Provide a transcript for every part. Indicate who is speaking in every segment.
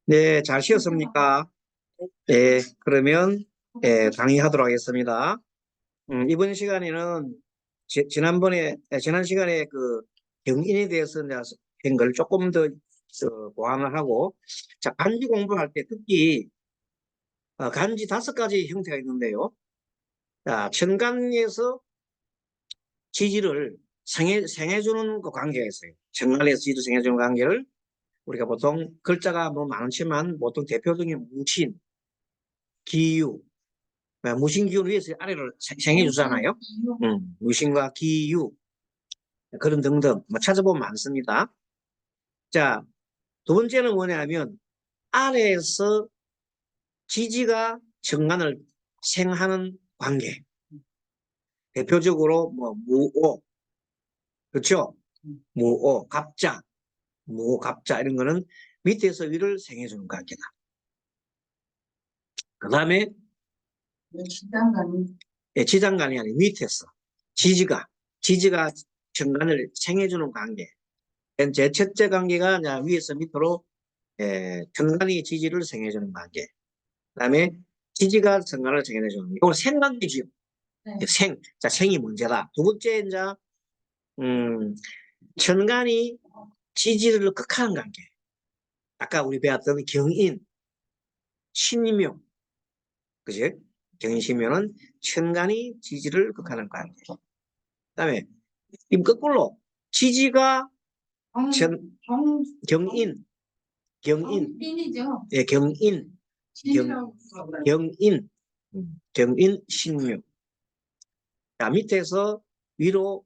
Speaker 1: 네, 잘 쉬었습니까? 네, 그러면 강의하도록 하겠습니다. 이번 시간에는 지난 시간에 그 경인에 대해서 한 걸 조금 더 보완을 하고, 자, 간지 공부할 때 특히 간지 5가지 형태가 있는데요. 자, 천간에서 지지를 생해주는 그 관계가 있어요. 천간에서 지지를 생해주는 관계를 우리가 보통 글자가 뭐 많지만 보통 대표적인 무신, 기유, 무신 기운 위에서 아래로 생해 주잖아요. 무신과 기유 그런 등등 뭐 찾아보면 많습니다. 자, 두 번째는 뭐냐면 아래에서 지지가 정관을 생하는 관계. 대표적으로 뭐 무오, 그렇죠? 무오, 갑자, 무오, 갑자 이런 거는 밑에서 위를 생해 주는 관계다. 그 다음에 지장간이 아닌 밑에서 지지가 정관을 생해 주는 관계. 제 첫째 관계가 위에서 밑으로 정관이 지지를 생해주는 관계. 그다음에 지지가 정관을 생해주는. 이건 생관계지요. 네. 자, 생이 문제다. 두 번째 이제 천간이 지지를 극하는 관계. 아까 우리 배웠던 경인, 신묘, 그지? 경인, 신묘는 천간이 지지를 극하는 관계. 그다음에 이 거꾸로 지지가 경인, 예, 경인, 신묘. 자, 밑에서 위로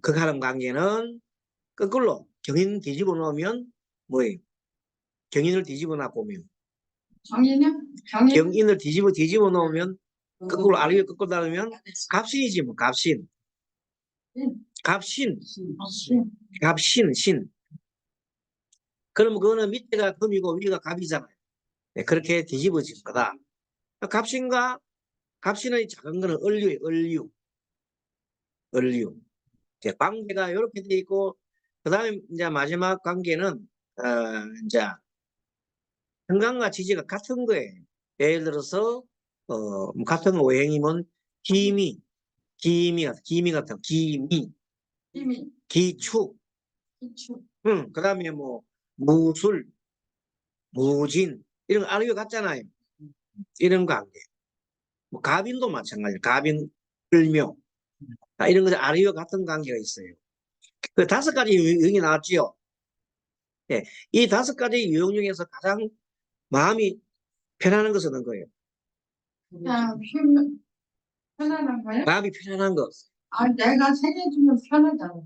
Speaker 1: 극하는 관계는 거꾸로 경인 뒤집어 놓으면 뭐예요? 경인을 뒤집어 놔보면 경인을 뒤집어 놓으면 거꾸로 아래로 거꾸로 놔두면 갑신이지 뭐. 갑신, 신. 그러면 그거는 밑에가 금이고 위가 갑이잖아요. 네, 그렇게 뒤집어진 거다. 갑신의 작은 거는 을류. 이제 관계가 이렇게 돼 있고, 그 다음에 이제 마지막 관계는, 이제, 건강과 지지가 같은 거예요. 예를 들어서, 같은 오행이면, 기미 같은, 기축. 그 다음에 뭐, 무술, 무진, 이런 거 알고 같잖아요. 이런 관계. 뭐, 갑인도 마찬가지예요. 갑인, 을묘. 이런 것들 아래와 같은 관계가 있어요. 그 5가지 유형이 나왔지요. 예, 이 5가지 유형 중에서 가장 마음이 편안한 것은 어떤 거예요? 편안한 거요? 마음이 편안한 것.
Speaker 2: 내가 생겨주면 편하잖아.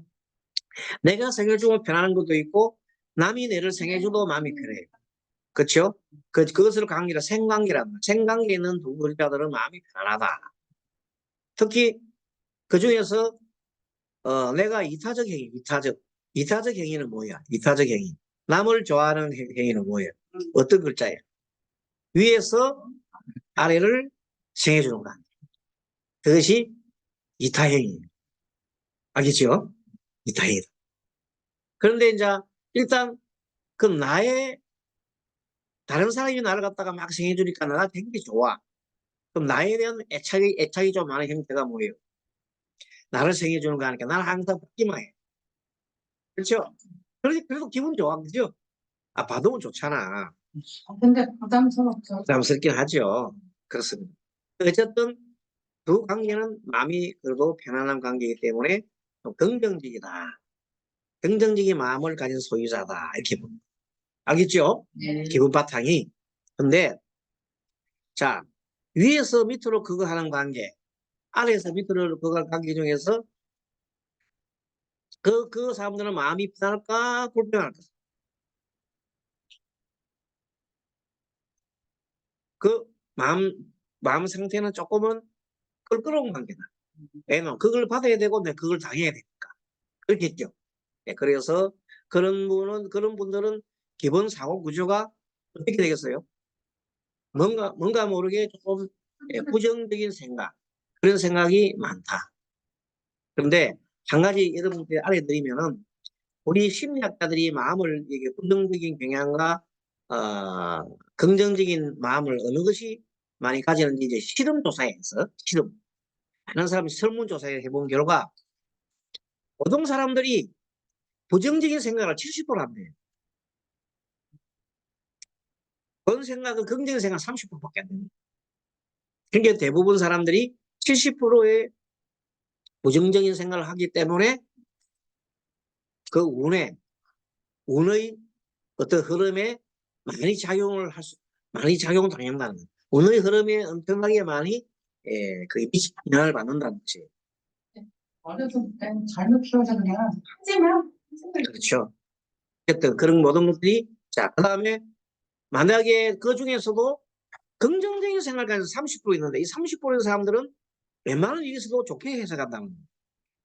Speaker 1: 내가 생겨주면 편안한 것도 있고 남이 내를 생겨줘도 마음이 편해요. 그렇죠? 그것을 관계라 생관계란다. 생관계에 있는 두 글자들은 마음이 편안하다. 특히 그 중에서 내가 이타적 행위, 이타적 행위는 뭐야? 이타적 행위. 남을 좋아하는 행위는 뭐예요? 어떤 글자예요? 위에서 아래를 생해주는 거. 그것이 이타행위예요. 알겠죠? 이타행위다. 그런데 이제 일단 그 다른 사람이 나를 갖다가 막 생해주니까 내가 되게 좋아. 그럼 나에 대한 애착이 좀 많은 형태가 뭐예요? 나를 생해주는 거 하니까 나는 항상 받기만 해. 그렇죠? 그래도 기분 좋아. 그죠? 받으면 좋잖아.
Speaker 2: 근데 부담스럽죠.
Speaker 1: 부담스럽긴 하죠. 그렇습니다. 어쨌든 두 관계는 마음이 그래도 편안한 관계이기 때문에 긍정적이다. 긍정적인 마음을 가진 소유자다. 이렇게 봅니다. 알겠죠?
Speaker 2: 네.
Speaker 1: 기분 바탕이. 근데 자, 위에서 밑으로 그거 하는 관계, 아래에서 밑으로 그거 하는 관계 중에서 그 사람들은 마음이 편할까 불편할까? 그 마음 상태는 조금은 껄끄러운 관계다. 왜냐면 그걸 받아야 되고 내가 그걸 당해야 되니까. 그렇겠죠. 네, 그래서 그런 분들은 기본 사고 구조가 어떻게 되겠어요? 뭔가 모르게 조금 부정적인 생각, 그런 생각이 많다. 그런데 한 가지 여러분들이 알아드리면은 우리 심리학자들이 마음을 이게 긍정적인 경향과 긍정적인 마음을 어느 것이 많이 가지는지 이제 실험조사에서 많은 사람이 설문조사에 해본 결과 보통 사람들이 부정적인 생각을 70% 한대요. 그런 생각은 긍정적인 생각 30%밖에 안 됩니다. 그러니까 대부분 사람들이 70%의 부정적인 생각을 하기 때문에 그 운의 어떤 흐름에 많이 작용을 당한다는 거예요. 운의 흐름에 엄청나게 많이 그 영향을 받는다는 거지.
Speaker 2: 어려서 그냥 잘못 키워서 그냥 하지만
Speaker 1: 그렇죠. 어쨌든 그런 모든 것들이 자, 그다음에 만약에 그 중에서도 긍정적인 생각을 가지고 30% 있는데 이 30%의 사람들은 웬만한 일에서도 좋게 해석한다는 거예요.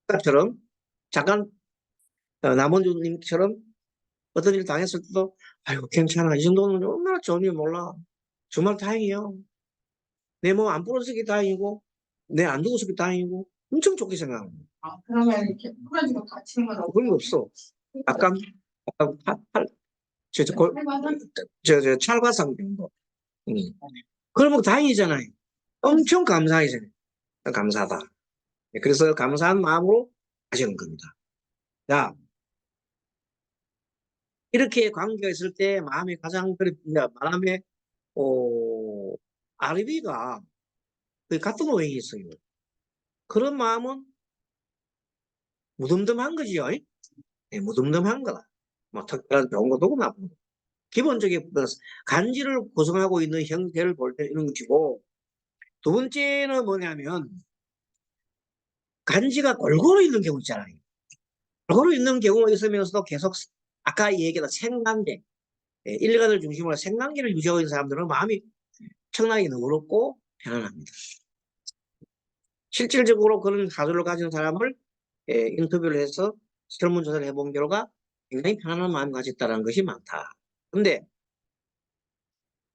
Speaker 1: 아까처럼 잠깐 남원주님처럼 어떤 일 당했을 때도 아이고 괜찮아 이 정도는 얼마나 좋은 일 몰라 정말 다행이요. 내 몸 안 부러지기 다행이고 내 안 죽어서기 다행이고 엄청 좋게 생각합니다.
Speaker 2: 그러면 이렇게 풀어지고 다치는 건
Speaker 1: 그런 거 없어. 약간 찰과상 정도. 그러면 다행이잖아요. 엄청 감사해잖아요. 감사하다. 그래서 감사한 마음으로 하시는 겁니다. 자, 이렇게 관계가 있을 때 마음이 가장 마음에 아르비가 같은 오행이 있어요. 그런 마음은 무덤덤한 거지요. 네, 무덤덤한 거다. 뭐 특별한 좋은 것도 나쁜 거. 기본적인 간지를 구성하고 있는 형태를 볼 때 이런 것이고 두 번째는 뭐냐면 간지가 골고루 있는 경우 있잖아요. 골고루 있는 경우가 있으면서도 계속 아까 얘기했던 생관계 일간을 중심으로 생관계를 유지하고 있는 사람들은 마음이 청나게 너그럽고 편안합니다. 실질적으로 그런 사주를 가진 사람을 인터뷰를 해서 설문조사를 해본 결과 굉장히 편안한 마음을 가졌다는 것이 많다. 근데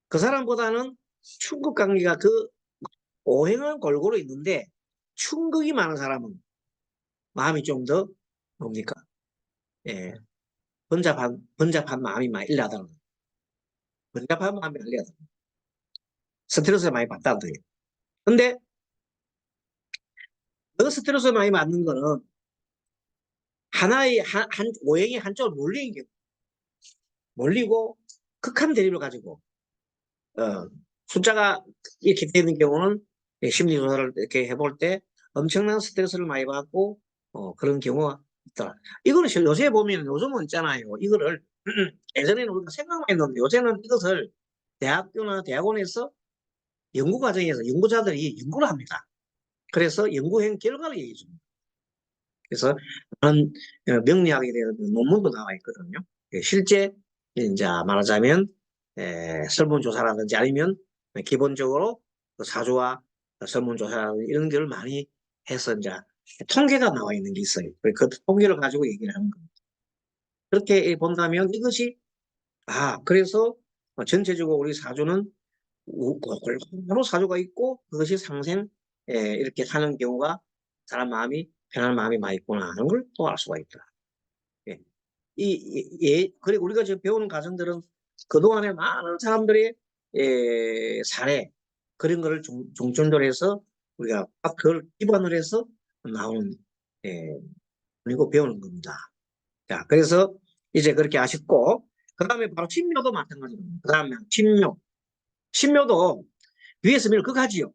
Speaker 1: 그 사람보다는 충격 관계가 그 오행은 골고루 있는데 충격이 많은 사람은 마음이 좀 더 뭡니까? 번잡한 마음이 많이 일어나다는 거예요. 번잡한 마음이 일어나다. 스트레스를 많이 받다는 거예요. 근데 그 스트레스 많이 받는 거는 하나의 오행이 한쪽으로 몰리는 게 몰리고 극한 대립을 가지고 숫자가 이렇게 되는 경우는 심리조사를 이렇게 해볼 때 엄청난 스트레스를 많이 받고 그런 경우가 있더라. 이거는 요새 보면 요즘은 있잖아요. 이거를 예전에는 우리가 생각만 했는데 요새는 이것을 대학교나 대학원에서 연구과정에서 연구자들이 연구를 합니다. 그래서 연구한 결과를 얘기해 줍니다. 그래서 많은 명리학에 대한 논문도 나와 있거든요. 실제 이제 말하자면 설문조사라든지 아니면 기본적으로 그 사주와 설문조사라든지 이런 걸 많이 해서 이제 통계가 나와 있는 게 있어요. 그 통계를 가지고 얘기를 하는 겁니다. 그렇게 본다면 이것이 그래서 전체적으로 우리 사주는 골고루 사주가 있고 그것이 상생 이렇게 사는 경우가 사람 마음이 편안한 마음이 많이 있구나 하는 걸 또 알 수가 있다. 그리고 우리가 지금 배우는 과정들은 그동안에 많은 사람들의 사례 그런 거를 중점적으로 해서 우리가 그걸 기반으로 해서 나오는 그리고 배우는 겁니다. 자, 그래서 이제 그렇게 아쉽고 그 다음에 바로 신묘도 마찬가지입니다. 그 다음에 신묘도 위에서 밀 극하지요.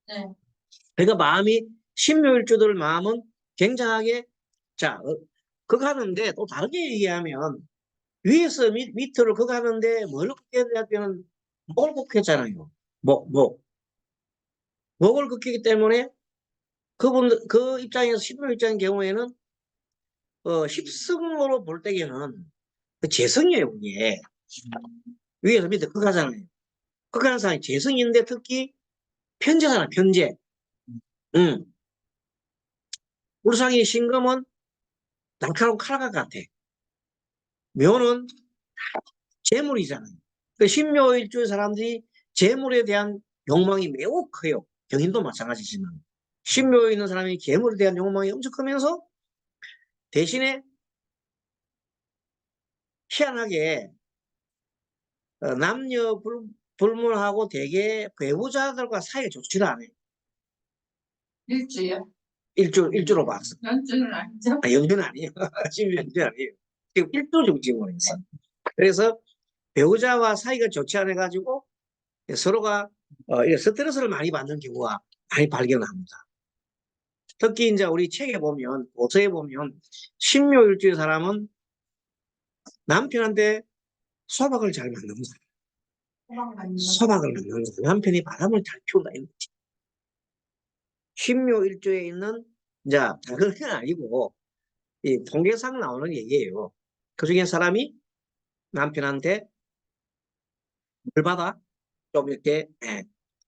Speaker 2: 네.
Speaker 1: 그러니까 마음이 신묘일주들 마음은 굉장하게 극하는데 또 다르게 얘기하면 위에서 밑으로 극하는데 뭘 극해야 되면 목을 극했잖아요. 목을 극히기 때문에 그 입장에서 신묘 입장의 경우에는 십성으로 볼 때에는 그 재성이에요. 그게 위에서 밑에 극하잖아요. 극하는 사람이 재성인데 특히 편재잖아. 편재. 응. 우르상의 신금은 날카로운 칼과 같아. 묘는 재물이잖아요. 그 신묘일주의 사람들이 재물에 대한 욕망이 매우 커요. 경인도 마찬가지지만. 신묘에 있는 사람이 재물에 대한 욕망이 엄청 크면서 대신에 희한하게 남녀 불문하고 대개 배우자들과 사이가 좋지도 않아요.
Speaker 2: 일주요?
Speaker 1: 일주로 봤어.
Speaker 2: 연주는 아니죠?
Speaker 1: 연주는 아니에요. 지금 연주 아니에요. 지금 일주 중심으로 했어. 그래서 배우자와 사이가 좋지 않아 가지고 서로가 스트레스를 많이 받는 경우가 많이 발견합니다. 특히 이제 우리 책에 보면, 고서에 보면 신묘일주의 사람은 남편한테 소박을 잘 맞는 사람, 소박을 맞는 사람, 남편이 바람을 잘 피운다 이런 거지. 신묘일주에 있는 이제 다른 건 아니고 이 통계상 나오는 얘기예요. 그 중에 사람이 남편한테 뭘 받아 좀 이렇게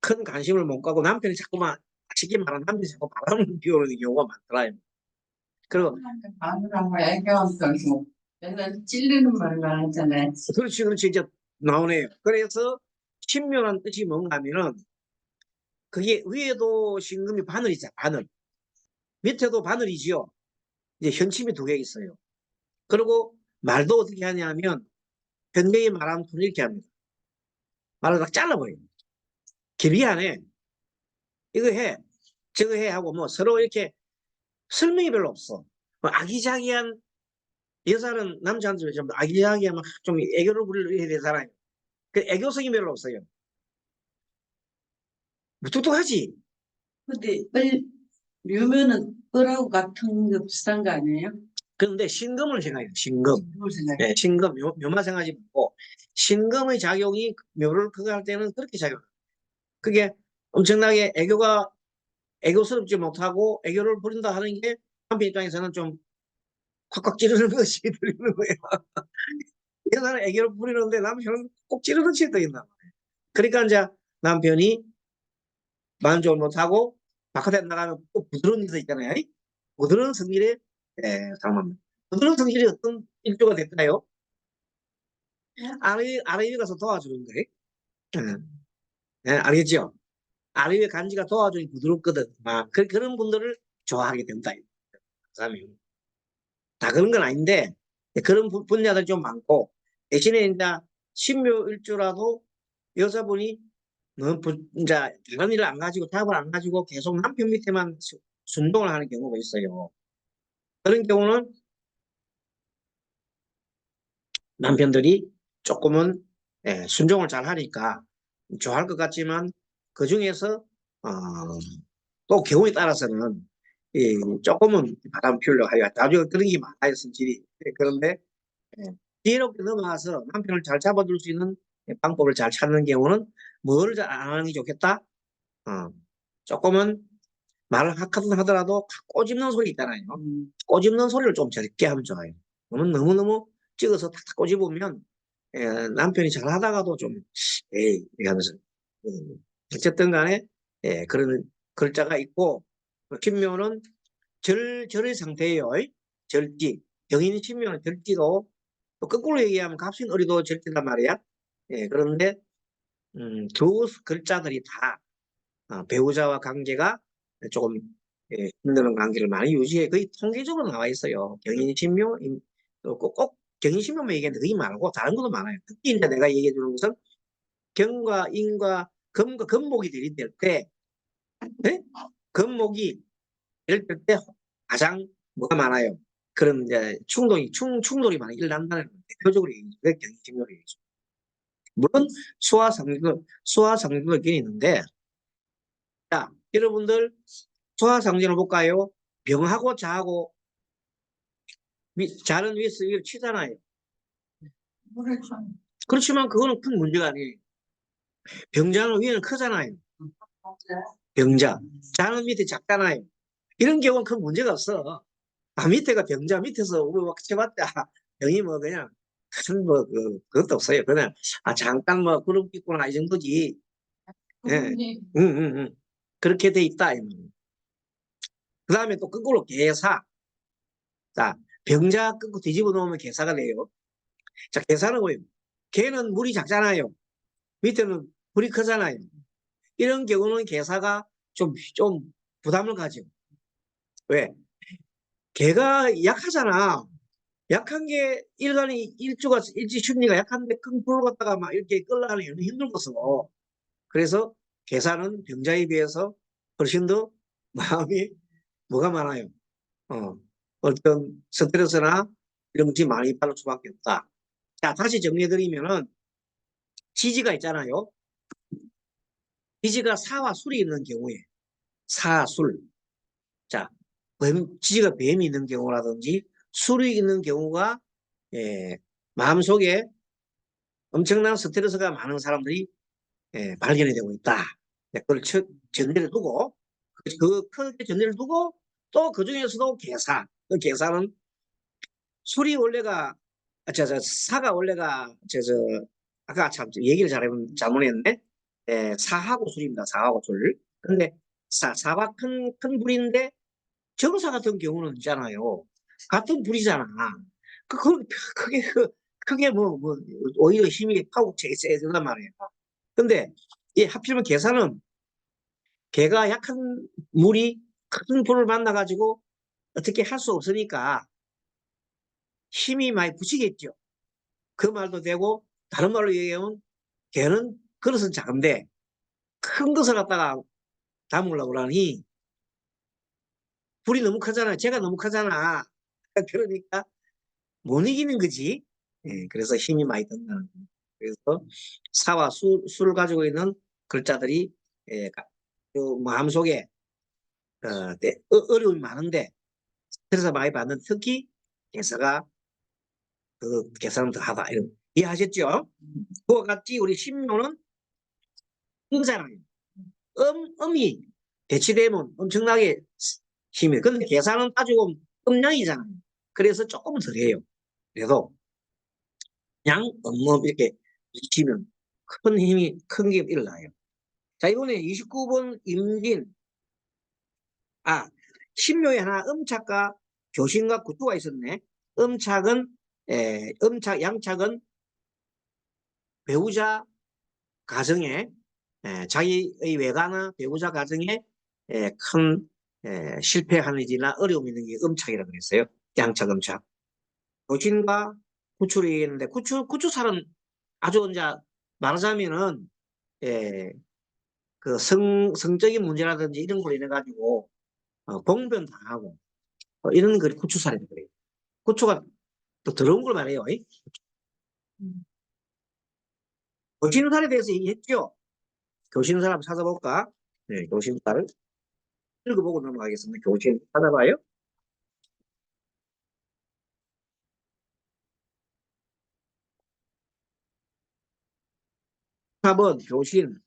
Speaker 1: 큰 관심을 못 가고 남편이 자꾸만 쉽게 말하면 남편이 자꾸 바람을 피우는 경우가 많더라요. 그리고
Speaker 2: 마누라하고 애교하면서 맨날 찔리는 말만 하잖아요.
Speaker 1: 그렇지 이제 나오네요. 그래서 신묘란 뜻이 뭔가 하면은 그게 위에도 신금이 바늘이잖아, 바늘. 밑에도 바늘이지요. 이제 현침이 두 개 있어요. 그리고 말도 어떻게 하냐면 현대의 말하면 이렇게 합니다. 말을 딱 잘라버려요. 길게 안 해. 이거 해, 저거 해 하고 뭐 서로 이렇게 설명이 별로 없어. 뭐 아기자기한 여자는 남자한테 좀 아기자기한 좀 애교를 부리려 해야 되잖아요. 그 애교성이 별로 없어요. 무뚝뚝하지.
Speaker 2: 근데 묘면은 뻘하고 같은 거 비슷한 거 아니에요?
Speaker 1: 그런데 신금을 생각해요. 신금.
Speaker 2: 그걸 생각해.
Speaker 1: 네, 신금 묘만 생각하지 말고 신금의 작용이 묘를 그거 할 때는 그렇게 작용. 그게 엄청나게 애교스럽지 못하고 애교를 부린다 하는 게 남편 입장에서는 좀 콱콱 찌르는 것이 들리는 거예요. 여자는 애교를 부리는데 남편은 꼭 찌르는 짓이 들린다. 그러니까 이제 남편이 만족을 못하고 바깥에 나가면 꼭 부드러운 일도 있잖아요. 부드러운 성질의 사람입니다. 부드러운 성질이 어떤 일조가 될까요? 아래 위에 가서 도와주는 거예요. 알겠죠? 아래 위에 간지가 도와주니 부드럽거든. 그런 분들을 좋아하게 된다. 사람이. 다 그런 건 아닌데 그런 분야들 좀 많고 대신에 이제 신묘일주라도 여자분이 너무 이제 다른 일을 안 가지고 답을 안 가지고 계속 남편 밑에만 순종을 하는 경우가 있어요. 그런 경우는 남편들이 조금은 순종을 잘 하니까 좋아할 것 같지만 그 중에서 또 경우에 따라서는 조금은 바람 피우려고 하여 나중에 그런 게 많아요, 성질이. 그런데 지혜롭게 넘어가서 남편을 잘 잡아줄 수 있는 방법을 잘 찾는 경우는 뭘 잘 안 하는 게 좋겠다. 조금은 말을 하더라도 꼬집는 소리 있잖아요. 꼬집는 소리를 좀 적게 하면 좋아요. 너무너무 찍어서 탁탁 꼬집으면 남편이 잘 하다가도 좀 에이 하면서 어쨌든 간에 그런 글자가 있고 신묘는 절의 상태예요. 절지. 경인 신묘는 절지도 또 거꾸로 얘기하면 갑신어리도 절지단 말이야. 그런데 두 글자들이 다 배우자와 관계가 조금 힘드는 관계를 많이 유지해. 거의 통계적으로 나와 있어요. 경인신묘, 꼭 경인신묘만 얘기하는데 거의 많고 다른 것도 많아요. 특히 이제 내가 얘기해 주는 것은 경과, 인과, 금과 금목이 들이댈 때, 네? 금목이 들이댈 때 가장 뭐가 많아요? 그런 이제 충돌이 많이 일어난다는 걸 대표적으로 얘기해 줘요. 경인신묘를 얘기해 줘요. 물론 수화상승도 있긴 있는데, 자, 여러분들 소화상진을 볼까요? 병하고 자하고 자는 위에서 위로 치잖아요.
Speaker 2: 그렇죠.
Speaker 1: 그렇지만 그거는 큰 문제가 아니에요. 병자는 위에는 크잖아요. 병자. 자는 밑에 작잖아요. 이런 경우는 큰 문제가 없어. 밑에가 병자 밑에서 막 쳐봤자 병이 뭐 그냥 큰 뭐 그것도 없어요. 그냥 잠깐 뭐 그룹 있구나 이 정도지. 예. 그렇게 돼 있다. 그 다음에 또 거꾸로 개사. 자, 병자 끊고 뒤집어 놓으면 개사가 돼요. 자, 개사는 뭐예요? 개는 물이 작잖아요. 밑에는 물이 크잖아요. 이런 경우는 개사가 좀 부담을 가죠. 왜? 개가 약하잖아. 약한 게 일지 순위가 약한데 큰 불을 갖다가 막 이렇게 끌어가는 게 힘든 것으로. 그래서 계산은 병자에 비해서 훨씬 더 마음이 뭐가 많아요. 어떤 스트레스나 이런 것이 많이 받을 수밖에 없다. 자, 다시 정리해드리면은 지지가 있잖아요. 지지가 사와 술이 있는 경우에 사술. 자, 지지가 뱀이 있는 경우라든지 술이 있는 경우가 마음속에 엄청난 스트레스가 많은 사람들이 발견이 되고 있다. 그걸 전제를 두고 크게 전제를 두고 또 그 중에서도 계산. 그 계산은 술이 원래가 사가 원래가 아까 참 얘기를 잘못했네. 사하고 술입니다. 사하고 술. 근데 사가 큰 불인데 정사 같은 경우는 있잖아요. 같은 불이잖아. 크게 크게 오히려 힘이 파고 세단 말이에요. 근데 이 하필이면 계산은 개가 약한 물이 큰 불을 만나가지고 어떻게 할 수 없으니까 힘이 많이 붙이겠죠. 그 말도 되고 다른 말로 얘기하면 개는 그릇은 작은데 큰 것을 갖다가 담으려고 그러니 불이 너무 크잖아. 제가 너무 크잖아. 그러니까 못 이기는 거지. 그래서 힘이 많이 든다는 거예요. 그래서 사와 술을 가지고 있는 글자들이 그 마음속에 어려움이 많은데 그래서 많이 받는 특히 개사가 그 계산은 더 하다. 이해하셨죠? 그와 같이 우리 신묘는 음잖아요. 음이 대치되면 엄청나게 힘이. 근데 계산은 따지고 음량이잖아요. 그래서 조금 덜해요. 그래도 양, 이렇게 치면 큰 게 일어나요. 자, 이번에 29번 임진. 신묘에 하나 음착과 교신과 구투가 있었네. 양착은 배우자 가정에 자기의 외가나 배우자 가정에 큰 실패하는 일이나 어려움이 있는 게 음착이라고 그랬어요. 양착, 음착. 교신과 구출이 있는데 구출살은 아주 이제 말하자면은 그 성적인 문제라든지 이런 걸로 인해 가지고 봉변 당하고 이런 걸 구출살이라고 그래요. 구출가 또 더러운 걸 말해요. 교신살에 대해서 얘기했죠. 교신살 한번 찾아볼까? 네, 교신살 읽어보고 넘어가겠습니다. 교신 찾아봐요. 4번 교신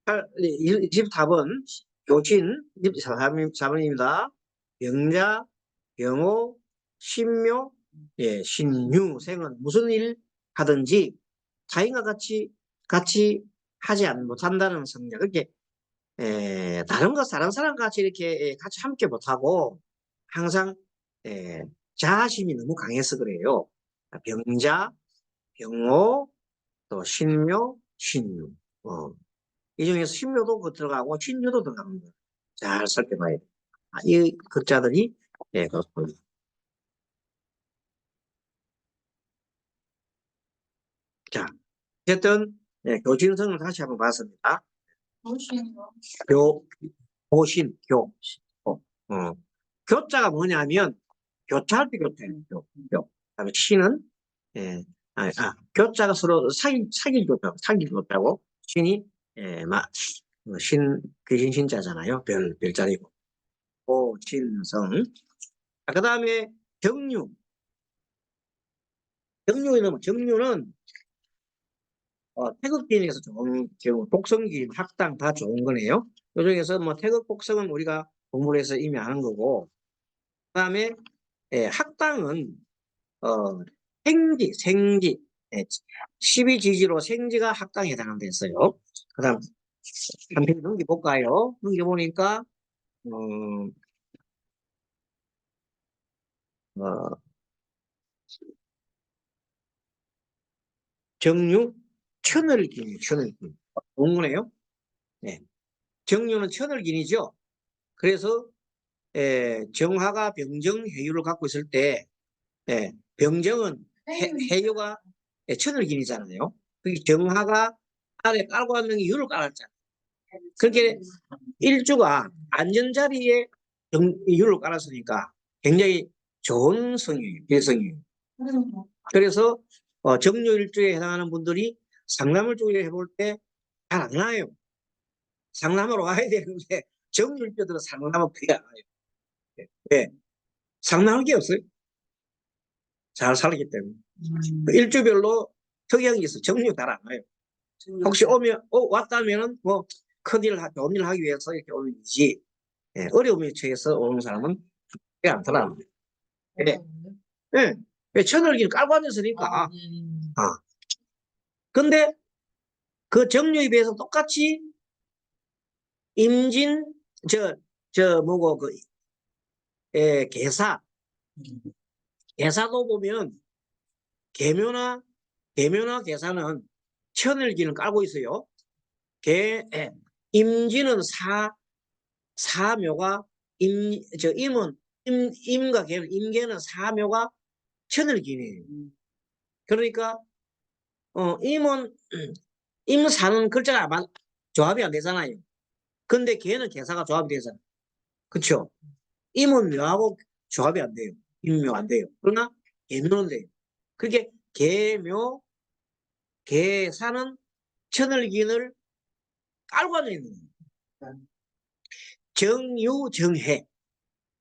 Speaker 1: 24번 교신 24번입니다. 병자, 병호, 신묘, 신유, 생은 무슨 일 하든지 타인과 같이 하지 못한다는 성격. 그렇게 다른 사람 같이 이렇게 같이 함께 못하고 항상 자아심이 너무 강해서 그래요. 병자, 병호, 또 신묘, 신유. 이 중에서 신묘도 들어가고 신유도 들어가는 거예요. 잘 살펴봐야 돼요. 이 글자들이 그렇습니다. 자, 어쨌든 교진성을 다시 한번 봤습니다. 교, 고신, 교. 교자가 뭐냐면 교차할 때 교태예요. 그다음에 신은 교자가 서로 사귈 교자고 신이 귀신 신자잖아요. 별자리고. 고신성. 그 다음에 정류. 정류는 태극기에서 좋은 경우 복성기, 학당 다 좋은 거네요. 그 중에서 태극 복성은 우리가 공부를 해서 이미 아는 거고, 그 다음에 학당은 생지 12지지로 생지가 학당에 해당한다 했어요. 그 다음 한 페이지 넘겨볼까요? 넘겨보니까 정류 천을기니 좋은 거네요. 네. 정류는 천을기니죠. 그래서 정화가 병정회유를 갖고 있을 때 예, 병정은 해유가 천을긴이잖아요. 그게 정화가 아래 깔고 하는 게 유를 깔았잖아요. 그렇게 일주가 안전 자리에 유를 깔았으니까 굉장히 좋은 성이에요. 배성이에요. 그래서 정묘일주에 해당하는 분들이 상담을 쪽에 해볼 때 잘 안 와요. 상담하러 와야 되는데 정묘일주들은 상담을 거의 안 와요. 왜? 상담할 게 없어요. 잘 살기 때문에. 그 일주별로 특이한 게 있어요. 정묘 잘 안 와요. 혹시 왔다면은 뭐 큰일, 좋은 일 하기 위해서 이렇게 오는 이지, 예, 어려움에 처해서 오는 사람은 꽤 않더라. 예. 예. 왜 천을기를 깔고 앉았으니까. 아. 근데 그 정류에 비해서 똑같이 임진, 뭐고, 개사. 개사도 보면 개묘나, 개사는 천을기는 깔고 있어요. 임진은 사묘가, 임과 개는, 임계는 사묘가 천을기네요. 그러니까, 임사는 글자가 조합이 안 되잖아요. 근데 개는 개사가 조합이 되잖아요. 그쵸? 임은 묘하고 조합이 안 돼요. 임묘 안 돼요. 그러나 개묘는 돼요. 그게 개묘, 개사는 천을기인을 깔고 앉아 있는 거예요. 정유, 정해.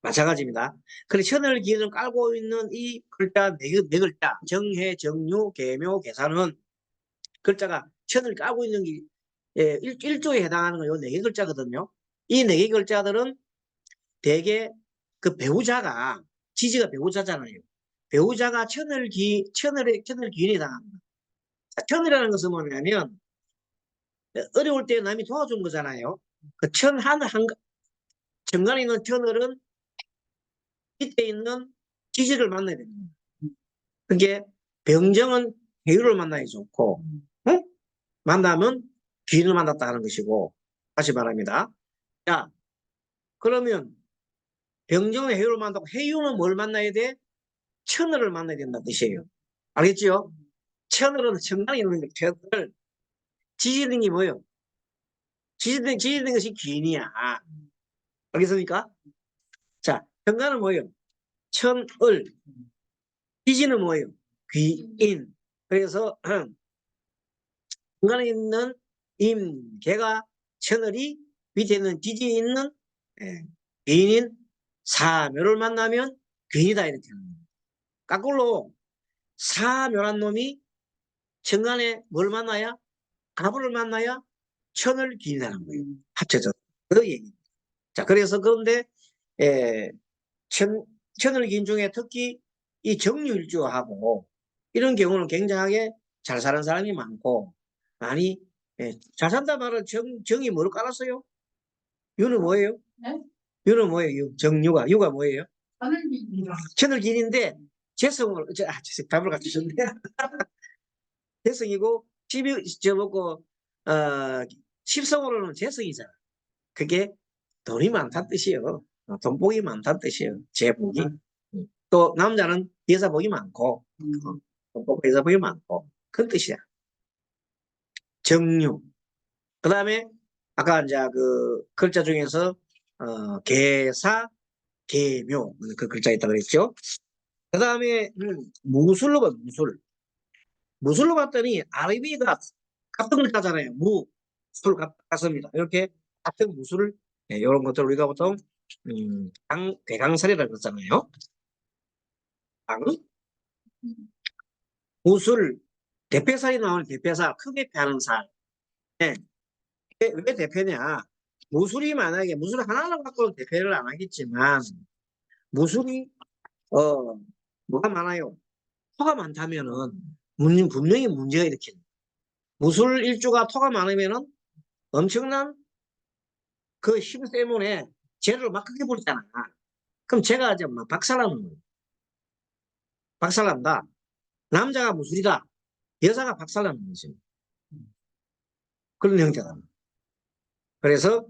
Speaker 1: 마찬가지입니다. 그래, 천을기인을 깔고 있는 이 글자, 네 글자, 정해, 정유, 개묘, 개사는 글자가 천을 깔고 있는 게 일조에 해당하는 요 네 개 글자거든요. 이 네 개 글자들은 대개 그 배우자가 지지가 배우자잖아요. 배우자가 천을 기인에 해당합니다. 천이라는 것은 뭐냐면 어려울 때 남이 도와준 거잖아요. 그 정관에 있는 천을은 밑에 있는 지지를 만나야 됩니다. 그게 병정은 배우를 만나야 좋고, 응? 만나면 귀인을 만났다 하는 것이고, 다시 말합니다. 자, 그러면 병정은 해유를 만나고 해유는 뭘 만나야 돼? 천을을 만나야 된다는 뜻이에요. 알겠죠? 천을은 정강에 있는 천을 지지는 게 뭐예요? 지지된 것이 귀인이야. 알겠습니까? 자, 정관은 뭐예요? 천을. 지지는 뭐예요? 귀인. 그래서 정관에 있는 임계가 천을이 밑에 있는 지지에 있는 귀인인 사묘를 만나면 귀인이다 이렇게 하는 거예요. 거꾸로 사묘란 놈이 정관에 뭘 만나야? 가부를 만나야 천을 기인하는 거예요. 합쳐져. 그 얘기. 자, 그래서 그런데, 에, 천을 기인 중에 특히 이 정유일주하고 이런 경우는 굉장하게 잘 사는 사람이 많고, 많이, 잘 산다 말은 정이 뭘 깔았어요? 유는 뭐예요?
Speaker 2: 네?
Speaker 1: 유는 뭐예요? 정유가. 유가 뭐예요?
Speaker 2: 하늘입니다.
Speaker 1: 천을 기인인데, 재성을, 답을 갖추셨네. 재성이고, 뭐고, 십성으로는 재성이잖아. 그게 돈이 많다는 뜻이에요. 돈복이 많다는 뜻이에요. 재복이. 또 남자는 여자복이 많고, 돈복 여자복이 많고, 그런 뜻이야. 정유. 그 다음에 아까 이제 그 글자 중에서 개사, 개묘 그 글자 있다고 그랬죠. 그 다음에 무술로 봐, 무술. 무술로 봤더니 아래위가 같은 글자잖아요. 술 같습니다. 이렇게 같은 무술을 이런 것들 우리가 보통 대강살이라고 그러잖아요. 강, 무술, 대패살이 나오는 대패살, 크게 패하는 살. 네. 왜 대패냐? 무술이 만약에 무술 하나를 갖고는 대패를 안 하겠지만 무술이 뭐가 많아요? 토가 많다면은 분명히 문제가 일으킵니다. 무술 일주가 토가 많으면은 엄청난 그 힘 때문에 쟤를 막 크게 부리잖아. 그럼 제가 이제 막 박살나는 거예요. 박살난다. 남자가 무술이다. 여자가 박살나는 거지. 그런 형태다. 그래서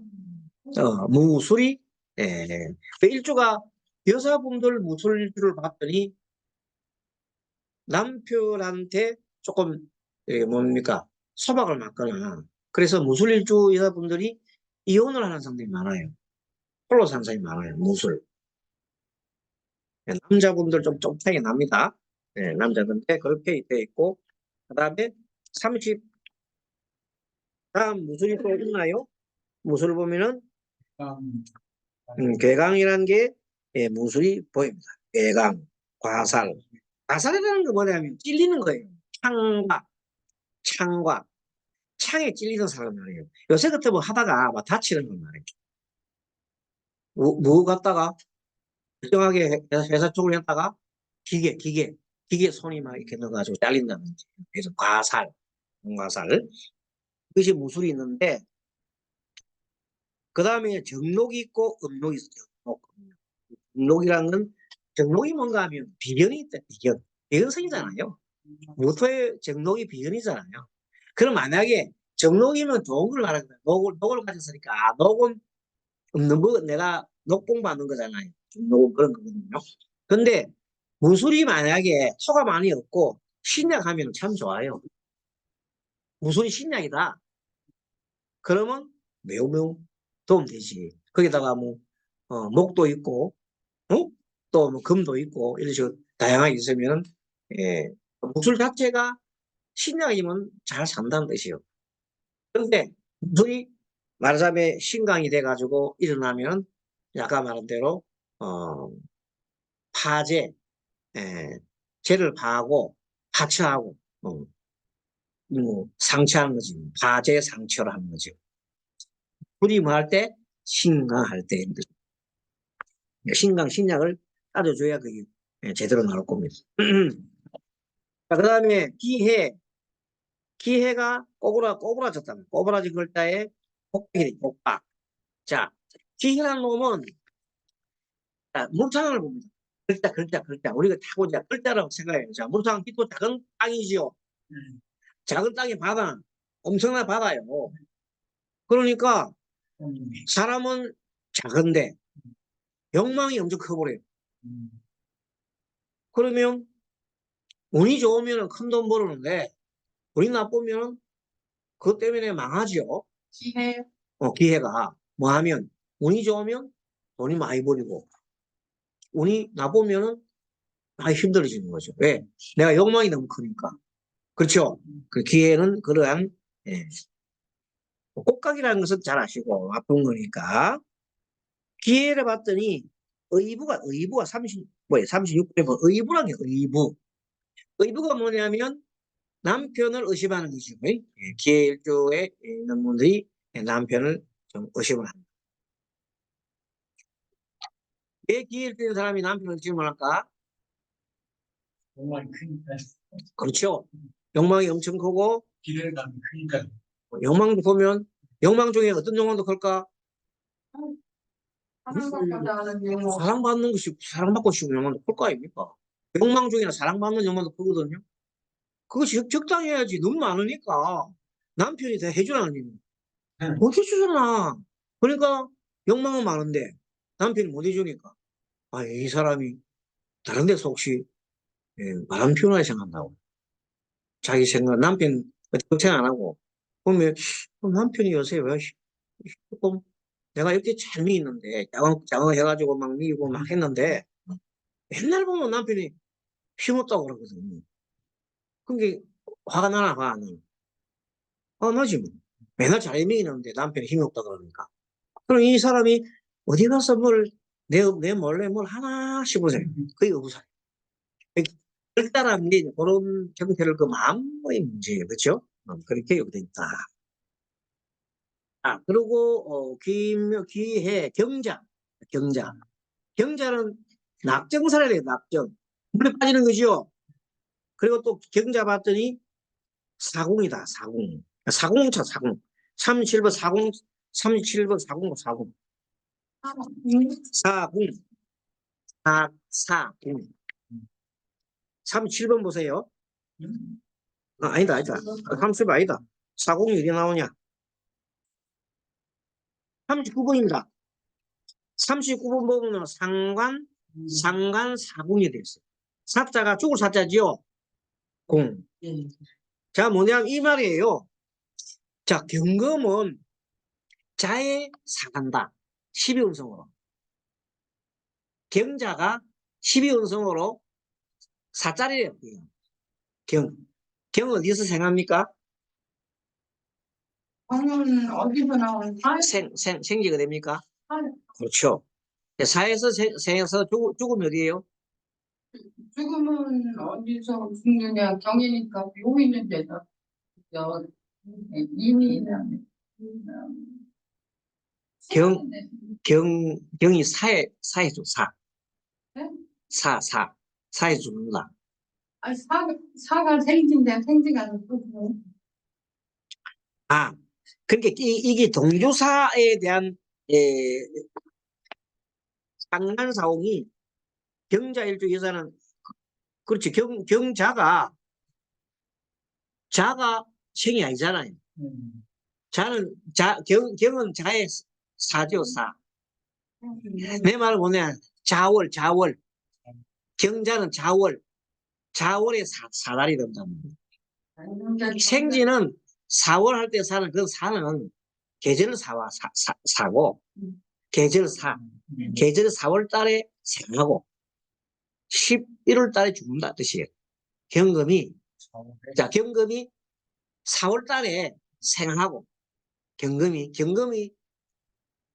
Speaker 1: 무술이 그 일주가 여자분들 무술 일주를 봤더니 남편한테 조금 뭡니까 소박을 맞거나 그래서 무술일주 여자분들이 이혼을 하는 사람들이 많아요. 홀로 사는 사람이 많아요. 무술. 남자분들 좀 차이 납니다. 네, 남자들한테 그렇게 돼 있고 그다음에 30 다음 무술이 또 있나요? 무술 보면은 괴강이라는 게 무술이 보입니다. 괴강, 과살. 과살이라는 거 뭐냐면 찔리는 거예요. 창과 창에 찔리는 사람 말이에요. 요새 같은 뭐 하다가 막 다치는 건 말이에요. 뭐 갖다가 멀쩡하게 회사 쪽을 했다가 기계 손이 막 이렇게 넣어가지고 잘린다든지. 그래서 과살. 그것이 무술이 있는데 그 다음에 정록이 있고 음록이 있어요. 음록이라는 건 정록이 뭔가 하면 비견이 있다. 비견성이잖아요. 무토의 정록이 비견이잖아요. 그럼 만약에 정록이면 좋은 걸 말하는 거예요. 녹을 가졌으니까 녹은 없는 거 내가 녹봉 받는 거잖아요. 녹은 그런 거거든요. 근데 무술이 만약에 토가 많이 없고 신약하면 참 좋아요. 무술이 신약이다. 그러면 매우 도움되지. 거기다가 뭐 목도 있고 또 뭐 금도 있고 이런 식으로 다양하게 있으면 예, 무술 자체가 신약이면 잘 산다는 뜻이에요. 그런데 무술이 말하자면 신강이 돼가지고 일어나면 아까 말한 대로 파제, 제를 파하고 파처하고 상처하는 거지. 파제 상처를 하는 거죠. 불이 뭐 할 때? 신강할 때. 신강, 신약을 따져줘야 그게 제대로 나올 겁니다. 그 다음에 기해가 꼬부라졌다면 꼬부라진 글자에 복박이 복박. 자, 기해라는 놈은 문창을 봅니다. 글자. 우리가 타고자 글자라고 생각해요. 자, 문창은 깊고 작은 땅이지요. 작은 땅이 바다, 엄청난 바다요. 그러니까 사람은 작은데 욕망이 엄청 커버려요. 그러면 운이 좋으면 큰 돈 벌었는데 운이 나쁘면 그것 때문에 망하죠. 기회가 뭐 하면 운이 좋으면 돈이 많이 벌이고 운이 나쁘면 많이 힘들어지는 거죠. 왜? 내가 욕망이 너무 크니까. 그렇죠? 그 기회는 그러한 꽃각이라는 것은 잘 아시고 아픈 거니까 기회를 봤더니 의부가 36배 의부란 게 의부. 의부가 뭐냐면 남편을 의심하는 거죠. 기회일주에 있는 분들이 남편을 좀 의심을 합니다. 왜 기회일주에 있는 사람이 남편을 의심을 할까?
Speaker 3: 욕망이 크니까.
Speaker 1: 그렇죠. 욕망이 엄청 크고
Speaker 3: 기대감이 크니까.
Speaker 1: 욕망도 보면 욕망 중에 어떤 욕망도 클까? 사랑받고 싶은 욕망도 클 거 아닙니까? 욕망 중에는 사랑받는 욕망도 크거든요. 그것이 적당해야지. 너무 많으니까 남편이 다 해주라는 얘기. 못 해주잖아. 그러니까 욕망은 많은데 남편이 못 해주니까 이 사람이 다른 데서 혹시 바람 피우나 생각한다고. 자기 생각 남편 걱정 안 하고 보면 남편이 요새 왜 조금 내가 이렇게 잘 미있는데 장황해가지고 막 미고 막 했는데 맨날 보면 남편이 힘없다고 그러거든. 그게 화가 나나 화 안 나나? 나지 뭐. 맨날 잘 미있는데 남편이 힘이 없다 그러니까. 그럼 이 사람이 어디 가서 내 몰래 뭘 하나 싶으세요. 그게 없어요. 일단은 그런 형태를 그 마음의 문제예요. 그렇죠? 그렇게 여기 있다. 그리고 기해 경자는 낙정사례래요. 낙정. 물에 빠지는 거죠. 그리고 또 경자 봤더니 사궁이다. 사궁차 사궁. 37번 사궁 37번 사궁 사궁. 사궁 37번 보세요. 아니다. 37번 아니다. 사궁이 어디 나오냐? 39번입니다. 39번 보면 상관 사궁이 됐어요. 사자가 죽을 사자지요. 공.
Speaker 2: 예.
Speaker 1: 자, 뭐냐면 이 말이에요. 자, 경금은 자에 사간다. 12운성으로. 경자가 12운성으로 사자리래요. 경. 경은 어디서 생합니까?
Speaker 2: 공은 어디서 나온 사?
Speaker 1: 생지가 됩니까?
Speaker 2: 사-
Speaker 1: 그렇죠. 사에서 생에서 죽으면 어디예요?
Speaker 2: 죽음은 어디서 죽느냐 경이니까 묘 있는 데서 저 이미
Speaker 1: 경, 경이 사에 사.
Speaker 2: 네?
Speaker 1: 사에 죽는다.
Speaker 2: 아니 사가 생진데 생지가 아니고
Speaker 1: 아, 그러니까 이게 동조사에 대한 상난사홍이 경자일주 여자는 그렇지 경자가 자가 생이 아니잖아요. 경은 자의 사죠 사. 내 말은 뭐냐 자월 경자는 자월의 사달이 된다. 생지는 4월 할 때 사는 그 사는 계절 사고 계절 계절 4월 달에 생하고 11월 달에 죽는다 뜻이에요. 경금이 4월 달에 생하고 경금이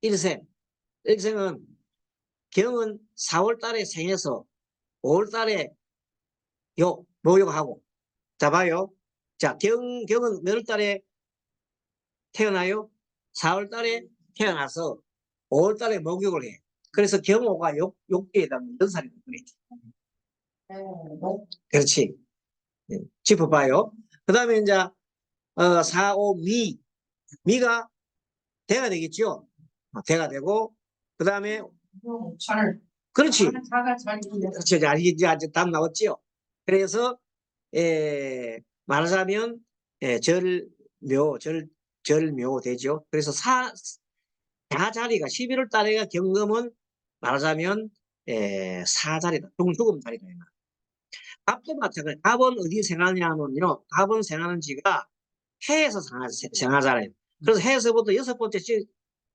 Speaker 1: 일생은 경은 4월 달에 생해서 5월 달에 모욕하고 자 봐요. 자 경은 몇 월 달에 태어나요? 4월 달에 태어나서 5월 달에 목욕을 해. 그래서 경호가 욕기에 해당하는 연살이 그래. 그렇지. 짚어봐요. 그 다음에 이제 4, 5, 미가 대가 되겠죠. 대가 되고 그 다음에 그렇지.
Speaker 2: 자가 잘
Speaker 1: 그렇죠. 이제 아직 답 나왔죠. 그래서 말하자면 절묘 되죠. 그래서 자리가 11월 달에가 경금은 말하자면 사자리다. 죽음 자리다. 갑도 마찬가지. 갑은 어디 생하냐면요. 갑은 생하는 지가 해에서 생하잖아요. 그래서 해에서부터 6번째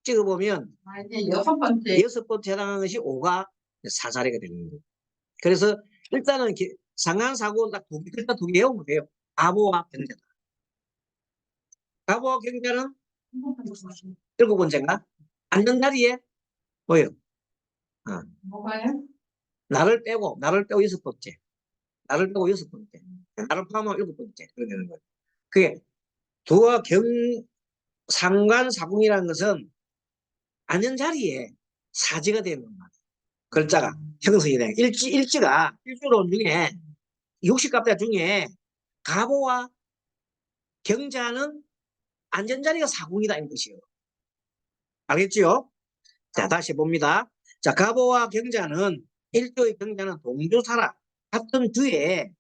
Speaker 1: 찍어보면
Speaker 2: 이제 6번째
Speaker 1: 6번째 해당하는 것이 오가 사자리가 되는 거예요. 그래서 일단은 상한사고는 일단 두 개 외우면 돼요. 갑오와 경자다. 갑오와 경자는 7번째인가? 앉는 자리에 뭐예요?
Speaker 2: 뭐가요?
Speaker 1: 나를 빼고 6번째. 나를 빼고 6번째. 나를 포함하면 7번째. 그렇게 되는 거예요. 그게 두와 상관사궁이라는 것은 앉은 자리에 사지가 되는 거예요. 글자가 형성이 돼요. 일지가 일주론 중에 60갑자 중에 갑오와 경자는 앉은 자리가 사궁이다 이 뜻이에요. 알겠지요? 자, 다시 봅니다. 자, 갑오와 경자는 일조의 경자는 동조사라. 같은 주에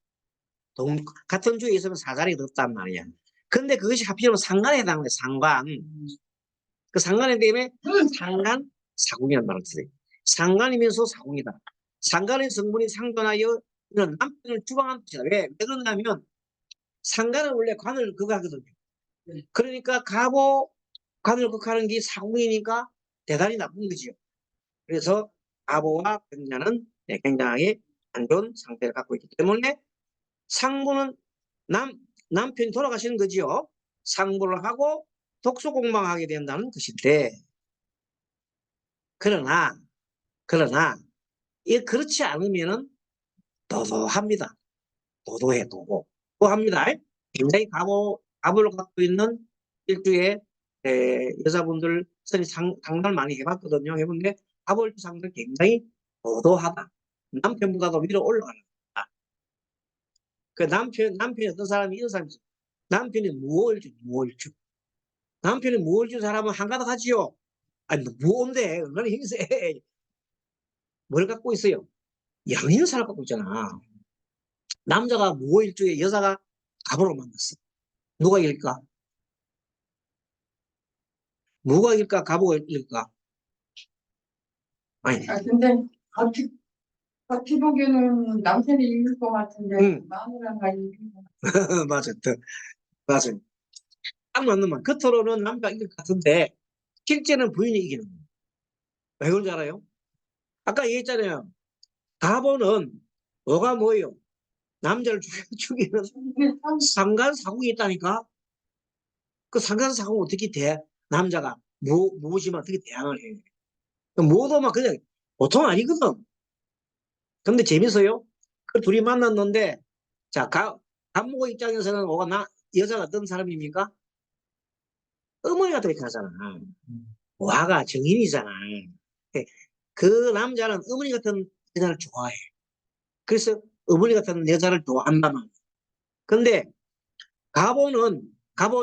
Speaker 1: 있으면 사자리 없단 말이야. 근데 그것이 하필이면 상관에 해당해. 상관. 그 상관에 때문에 상관 사궁이라는 말을 써요. 상관이면서 사궁이다. 상관의 성분이 상존하여 이런 남편을 주방한 뜻이다. 왜 그러냐면 상관은 원래 관을 극하거든요. 그러니까 갑오 관을 극하는 게 사궁이니까 대단히 나쁜 거지요. 그래서 갑오와 경자는 굉장히 안 좋은 상태를 갖고 있기 때문에 상부는 남편이 돌아가시는 거지요. 상부를 하고 독소공방하게 된다는 것인데 그러나 그렇지 않으면은 도도합니다. 도도합니다. 굉장히 갑을 갖고 있는 일주에 여자분들 상담을 많이 해봤거든요. 해본데 갑을 상들 굉장히 도도하다. 남편보다도 위로 올라가는 거다. 그 남편이 어떤 사람이 이런 사람이 있어요. 남편이 무월주. 남편이 무월주 사람은 한가닥 하지요. 아니, 무언데, 얼마나 힘이 세. 뭘 갖고 있어요? 양인사를 갖고 있잖아. 남자가 무월주에 여자가 갑으로 만났어. 누가 이길까? 누가 이길까? 갑오가 이길까? 아니,
Speaker 2: 근데 어떻게 어찌 보기에는 남편이 이길 것 같은데
Speaker 1: 응.
Speaker 2: 마누라가 이길 것
Speaker 1: 맞아. 맞아. 딱 맞는 말. 겉으로는 남자가 이길 것 같은데 실제는 부인이 이기는 거예요. 왜 그런지 알아요? 아까 얘기했잖아요. 가보는 뭐가 뭐예요? 남자를 죽이는
Speaker 2: 같아요.
Speaker 1: 상간사국이 있다니까. 그 상간사국 어떻게 대? 남자가 무엇이면 어떻게 대항을 해? 뭐도 막 그냥 보통 아니거든. 근데 재밌어요. 그 둘이 만났는데 자, 간목의 입장에서는 여자가 어떤 사람입니까? 어머니가 그렇게 하잖아. 와가 정인이잖아. 예, 그 남자는 어머니 같은 여자를 좋아해. 그래서 어머니 같은 여자를 좋아한단 말이야. 근데 가보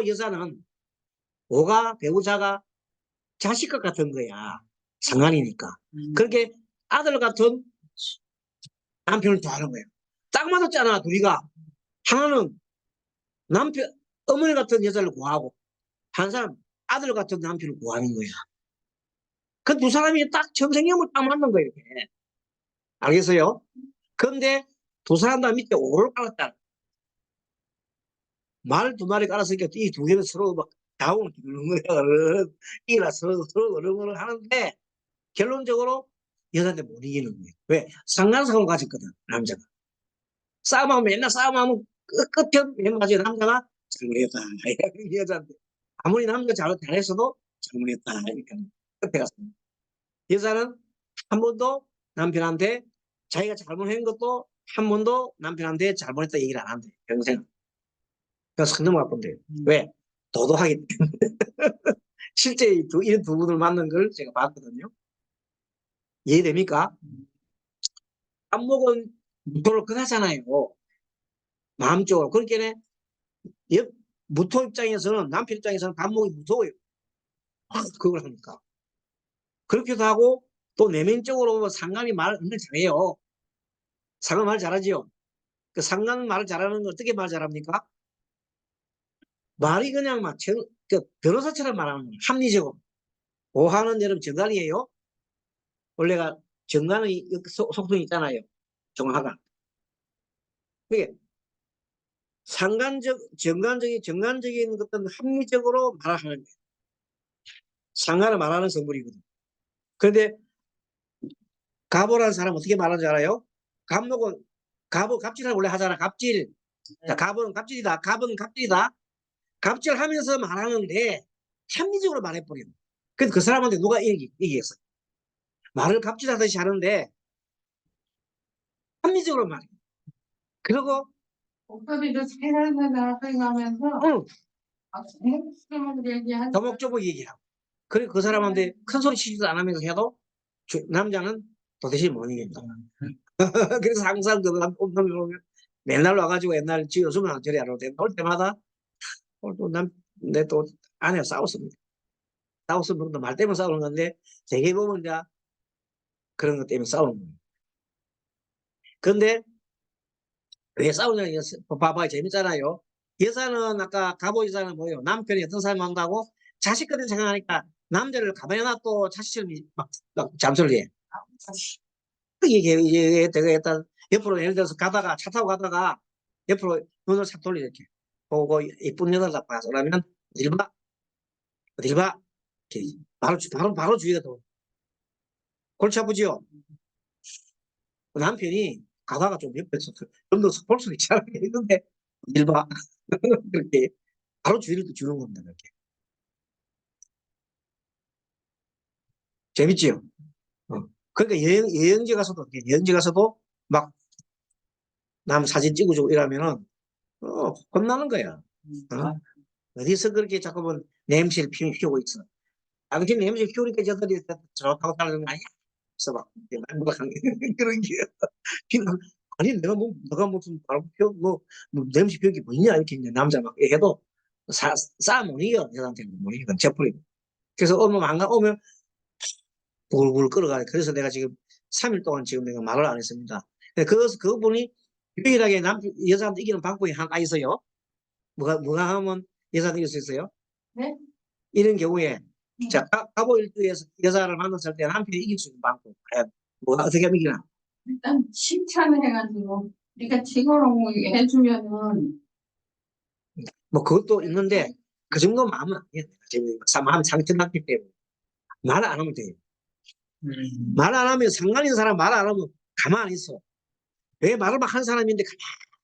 Speaker 1: 여자는 오가 배우자가 자식과 같은 거야. 상관이니까. 그렇게 아들 같은 남편을 좋아하는 거예요. 딱 맞았잖아, 둘이가. 하나는 남편, 어머니 같은 여자를 구하고, 한 사람 아들 같은 남편을 구하는 거야. 그 두 사람이 딱 정생님을 딱 맞는 거예요, 이렇게. 알겠어요? 근데 두 사람 다 밑에 오를 깔았다. 말 두 마리 깔았으니까 이 두 개는 서로 막 다운을 기르는 거야. 이라 서로 어르르 하는데 결론적으로 여자한테 못 이기는 거예요. 왜? 상관상을 가졌거든, 남자가. 싸움하면 맨날 싸움하면 끝에 맨 마지막에 남자가 잘못했다. 여자한테. 아무리 남자가 잘했어도 잘못했다. 그러니까 끝에 가서. 여자는 한 번도 남편한테 자기가 잘못한 것도 한 번도 남편한테 잘못했다 얘기를 안 한대. 평생. 그래서 선 넘어갈 요 왜? 도도하기 때문에. 실제 이런 두 분을 만난 걸 제가 봤거든요. 이해됩니까? 안목은 무토를 끝하잖아요. 마음적으로. 그러니까 무토 입장에서는 남편 입장에서는 반목이 무서워요. 그걸 하니까. 그렇기도 하고 또 내면적으로 상관이 말을 엄청 잘해요. 상관 말 잘하지요. 그 상관 말을 잘하는 건 어떻게 말 잘합니까? 말이 그냥 막 그 변호사처럼 말하는 거예요. 합리적으로. 오하는 여러분 정관이에요. 원래가 정관의 속성이 있잖아요. 정화가. 그게 정관적인 어떤 합리적으로 말하는 거예요. 상관을 말하는 성분이거든. 그런데 가보라는 사람은 어떻게 말하는 줄 알아요? 갑목은 갑질을 원래 하잖아. 갑질. 자, 갑은 갑질이다. 갑은 갑질이다. 갑질하면서 말하는데 합리적으로 말해버려. 그래서 그 사람한테 누가 얘기했어? 말을 갑질하듯이 하는데 합리적으로 말해. 그리고
Speaker 2: 목소리도 살살살살 생각하면서
Speaker 1: 응,
Speaker 2: 목소리로 얘기하는
Speaker 1: 더목적으로 얘기하고. 그리고 그 사람한테 큰 소리 치지도 안 하면서 해도 남자는 도대체 못 이긴다. 그래서 항상 그 놈이 오면 맨날 와가지고 옛날 지 요즘은 저리 안 오대. 올 때마다 내 또 아내가 싸웠습니다. 싸웠으면 말 때문에 싸우는 건데 되게 보면 이제 그런 것 때문에 싸우는 거예요. 근데 왜 싸우냐? 봐봐 재밌잖아요. 여자는 아까 갑오 여자는 뭐예요? 남편이 어떤 사람 한다고 자식 같은 생각하니까 남자를 가만히 놔도 자식처럼 막 잠소리 해. 이게 일단 옆으로 예를 들어서 가다가 차 타고 가다가 옆으로 눈을 싹 돌려 이렇게 보고 예쁜 여자를 딱 봐서 그러면 어딜 봐? 어딜 봐? 이렇게 바로 주위가 또 골치 아프지요? 남편이 가다가 좀 옆에서 좀더 볼 수 있지 않겠 했는데 어딜 봐? 그렇게 바로 주의를 또 주는 겁니다. 그렇게 재밌지요? 그러니까 여행지 가서도 막 남 사진 찍어주고 이러면은 혼나는 거야. 어? 어디서 그렇게 자꾸만 냄새를 피우고 있어. 당신 냄새 피우니까 저들이 좋다고 따르는 거 아니야? 그래서 막 그런 게 아니 내가 무슨 바로 피워 뭐 냄새 피우는 게 뭐냐 이렇게 이제 남자 막 해도 싸움 못 이겨 여자한테 못 이겨 져버리고 그래서 오면 불불 끌어가 그래서 내가 지금 3일 동안 지금 내가 말을 안 했습니다. 그분이 유일하게 여자한테 이기는 방법이 하나 있어요. 뭐가 하면 여자한테 이길 수 있어요?
Speaker 2: 네?
Speaker 1: 이런 경우에 자 가보 일주에서 여자를 만났을 때 남편이 이길 수 있는 방법 과연 뭐가 어떻게 하면 이기나?
Speaker 2: 일단 칭찬을 해가지고 우리가 직원을 해주면은
Speaker 1: 뭐 그것도 있는데 그 정도 마음은 아니에요. 지금 마음 상처 났기 때문에 말 안 하면 돼요. 말 안 하면 상관 있는 사람 말 안 하면 가만히 있어. 왜 말을 막 하는 사람인데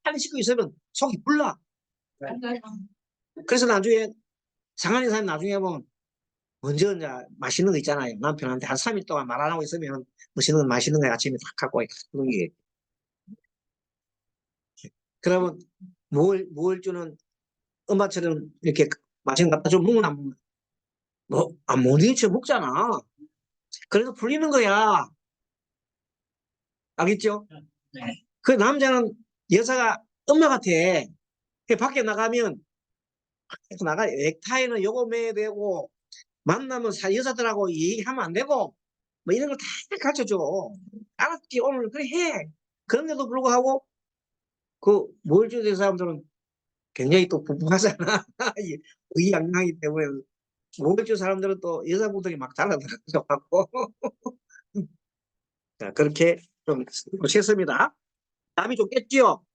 Speaker 1: 가만히 씻고 있으면 속이 불나.
Speaker 2: 맞아요.
Speaker 1: 그래서 나중에 상관 있는 사람 나중에 보면 먼저 이제 맛있는 거 있잖아요. 남편한테 한 3일 동안 말 안 하고 있으면 맛있는 거 아침에 딱 갖고 와. 그런 게. 그러면 뭘 주는 엄마처럼 이렇게 맛있는 거 갖다 좀 먹으면 안 먹나? 못 이겨 먹잖아. 그래서 풀리는 거야. 알겠죠? 그 남자는 여자가 엄마 같아. 그 밖에 나가면 넥타이는 요거 매야 되고 만나면 여자들하고 얘기하면 안 되고 뭐 이런 걸 다 가르쳐줘. 알았지? 오늘 그래 해. 그런데도 불구하고 그 몰주된 사람들은 굉장히 또 부부하잖아. 의양하기 때문에 몰주 사람들은 또 여자분들이 막 달라들어갖고 자 그렇게 좀 했습니다. 잠이 좀 깼지요?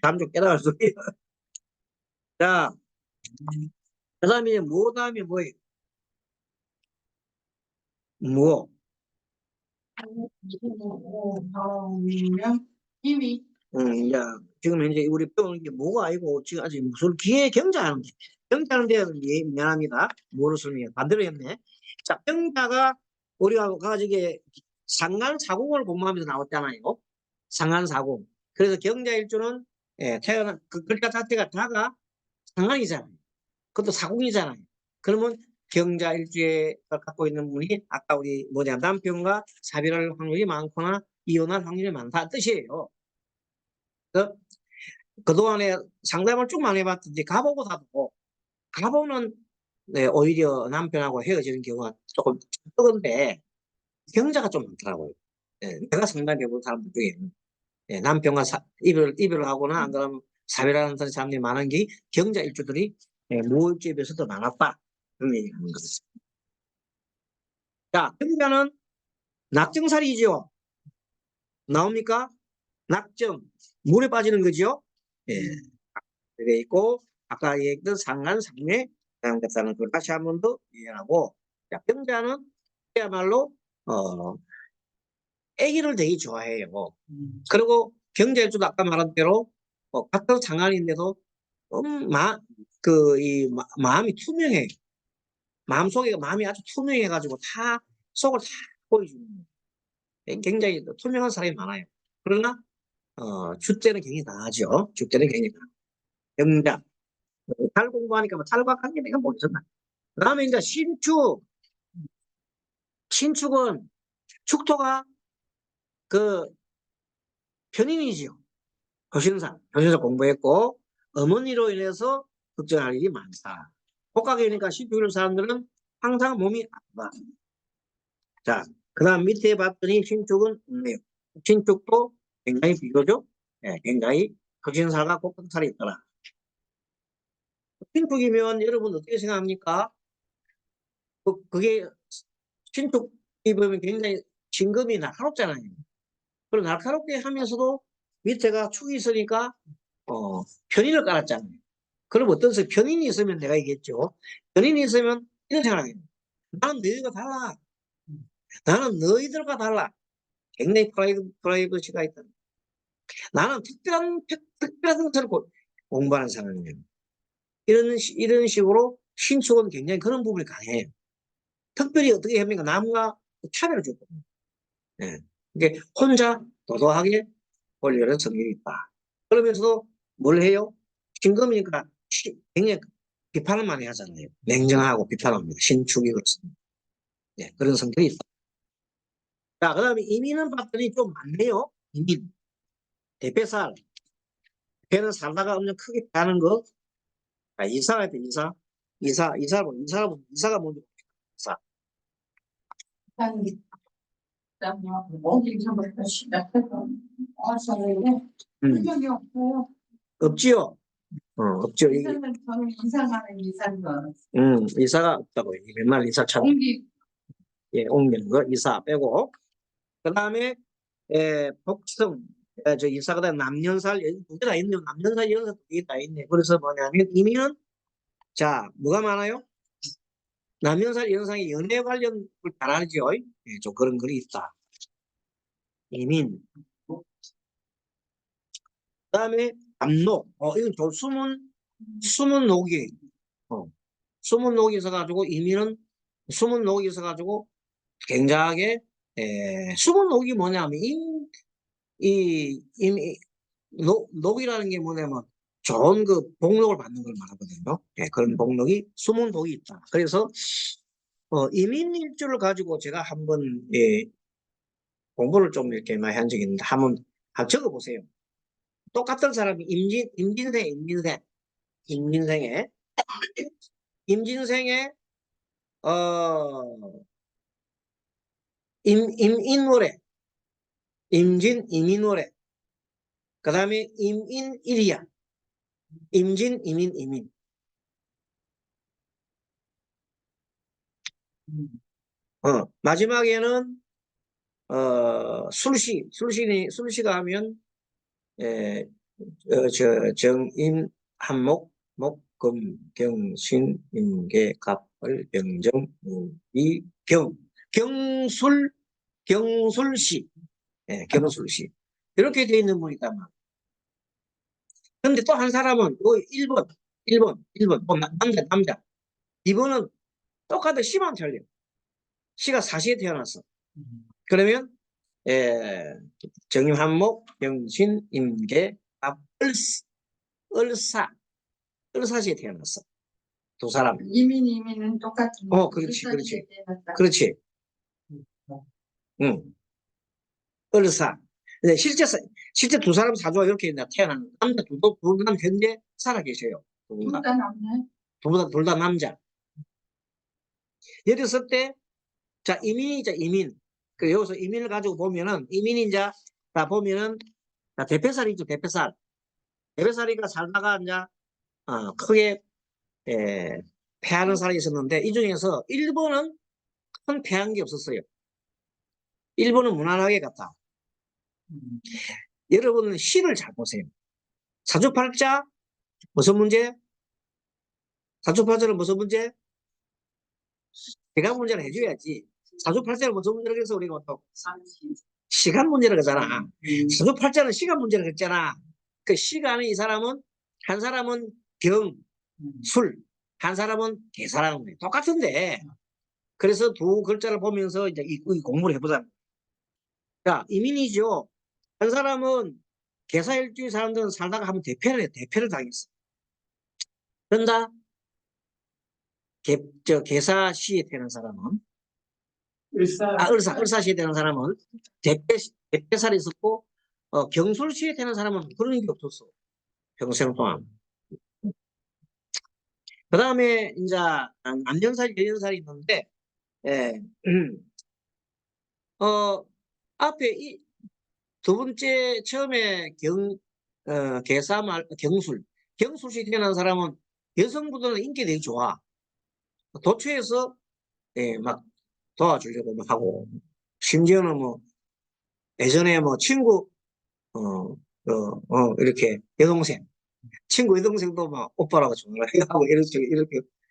Speaker 1: 잠 좀 깨달을 소리. 자, 그 다음에 다음에 뭐예요? 뭐?
Speaker 2: 이미
Speaker 1: 야, 지금 현재 우리 배우는 게 뭐가 아니고 지금 아직 무슨 기회 경자하는데 경자하는데 미안합니다. 뭐를 설명해 반대로 했네. 자, 경자가 우리가 가지게 상간사공을 공부하면서 나왔잖아요. 상간사공. 그래서 경자일주는 태어난 그 글자 자체가 다가 상간이잖아요. 그것도 사공이잖아요. 그러면 경자일주가 갖고 있는 분이 아까 우리 남편과 사별할 확률이 많거나 이혼할 확률이 많다 뜻이에요. 그동안에 상담을 쭉 많이 해봤더니 가보고다도 가보는 오히려 남편하고 헤어지는 경우가 조금 적은데 경자가 좀 많더라고요. 내가 상담해본 사람들 중에는 남편과 이별을 하거나 안 그러면 사별하는 사람들이 많은 게 경자 일주들이 무월주에 비해서 더 많았다. 그런 얘기하는 거죠. 자, 경자는 낙정살이죠. 나옵니까? 낙정, 물에 빠지는 거죠. 되어 있고 아까 얘기했던 상간, 상례, 사용됐다는 걸 다시 한 번 더 이해하고 경자는 그야말로 애기를 되게 좋아해요. 그리고 경자일주도 아까 말한 대로 같은 상간인데도 마음이 투명해. 마음속에 마음이 아주 투명해가지고 다 속을 다 보여주는 거예요. 굉장히 투명한 사람이 많아요. 그러나 주때는 굉장히 강하죠. 주때는 굉장히 강해요. 경자 달 공부하니까 뭐 달과 관계 내가 모르잖아. 그 다음에 이제 신축. 신축은 축토가 그 편인이지요. 효신사 공부했고 어머니로 인해서 걱정할 일이 많다. 복각이니까 신축일 사람들은 항상 몸이 아파. 자, 그 다음 밑에 봤더니 신축은 없네요. 신축도 굉장히 비교죠. 굉장히 효신사가 곡각살이 있더라. 신축이면 여러분 어떻게 생각합니까? 그게 신축 입으면 굉장히 진금이 날카롭잖아요. 그리고 날카롭게 하면서도 밑에가 축이 있으니까 편인을 깔았잖아요. 그럼 어떤 편인이 있으면 내가 얘기했죠. 편인이 있으면 이런 생각을 해요. 나는 너희들과 달라. 나는 너희들과 달라. 굉장히 프라이버시가 있다. 나는 특별한 것을 공부하는 사람이에요. 이런 식으로 신축은 굉장히 그런 부분이 강해요. 특별히 어떻게 합니까? 남과 차별을 줬거든요. 예. 이게 혼자 도도하게 권리를 성질이 있다. 그러면서도 뭘 해요? 신금이니까 굉장히 비판을 많이 하잖아요. 냉정하고 비판합니다. 신축이 그렇습니다. 예, 그런 성격이 있다. 자, 그 다음에 이민은 봤더니 좀 많네요. 이민. 대패살. 배는 살다가 엄청 크게 가는 거. 자, 이사가 있다, 이사. 이사가 뭔지 이사.
Speaker 2: 어디 저부터 시작해서 왔었는데 적이 없어요.
Speaker 1: 없지요? 없죠.
Speaker 2: 이사는 저는 이사가는 이사인 줄 알았어요.
Speaker 1: 이사가 없다고요. 맨날 이사처럼.
Speaker 2: 공기
Speaker 1: 예, 옮기는 거, 이사 빼고. 그 다음에 복성, 저 인사가 남년살, 두개 다 있네요. 남년살, 연살 두개 다 있네. 그래서 뭐냐면 이민은 자 뭐가 많아요? 남년살, 연상이 연애 관련 잘 알죠? 예, 좀 그런 글이 있다. 이민. 그다음에 압록. 이건 좀 숨은 녹이. 숨은 녹이 있어가지고 이민은 숨은 녹이 있어가지고 굉장하게 숨은 녹이 뭐냐면 녹이라는 게 뭐냐면 좋은 그 복록을 받는 걸 말하거든요. 그런 복록이 숨은 독이 있다. 그래서 이민일주를 가지고 제가 한번 공부를 좀 이렇게 많이 한 적이 있는데 한번 적어보세요. 똑같은 사람이 임진생에 임인월에 이민월에 그 다음에 임인일이야. 이민. 마지막에는 술시가 하면 정임 한목 목금 경신 임계 갑을 병정 이 경술시 경술시 이렇게 돼 있는 분이 있단 말이에요. 근데 또 한 사람은 1번 남자 2번은 똑같은 시만 틀려. 시가 사시에 태어났어. 그러면 정임 한목 병신 임계 갑 을사시에 태어났어. 두 사람.
Speaker 2: 이민은 똑같은.
Speaker 1: 그렇지. 응. 을사. 실제 두 사람 사주가 이렇게 태어난 남자 둘 다 현재 살아 계셔요.
Speaker 2: 둘 다 남자.
Speaker 1: 둘 다 남자. 예를 들었을 때, 자, 이민. 여기서 이민을 가지고 보면은, 이민이 이제, 다 보면은, 자, 대패살이죠, 대패살. 대패살이가 살다가 이제, 크게, 패하는 살이 있었는데, 이 중에서 1번은 큰 패한 게 없었어요. 1번은 무난하게 갔다. 여러분은 시를 잘 보세요. 사주팔자, 무슨 문제? 사주팔자는 무슨 문제? 시간 문제를 해줘야지. 사주팔자는 무슨 문제를 해서 우리가 또 시간 문제를 하잖아. 사주팔자는 시간 문제를 했잖아. 그 시간이 이 사람은 한 사람은 술, 한 사람은 계사라는 거예요. 똑같은데. 그래서 두 글자를 보면서 이제 이 공부를 해보자. 자, 이민이죠. 한 사람은 계사일주의 사람들은 살다가 한번 대패를 당했어. 그런다 계사시에 되는 사람은 을사시에 되는 사람은 대패살이 있었고 경술시에 되는 사람은 그런 게 없었어. 평생 동안. 그 다음에 이제 남년살, 여년살이 있는데 앞에 두 번째 처음에 경술시 태어난 사람은 여성보다는 인기 되게 좋아. 도처에서 막 도와주려고 막 하고 심지어는 뭐 예전에 뭐 친구 이렇게 친구 여동생도 막 오빠라고 전화를 하고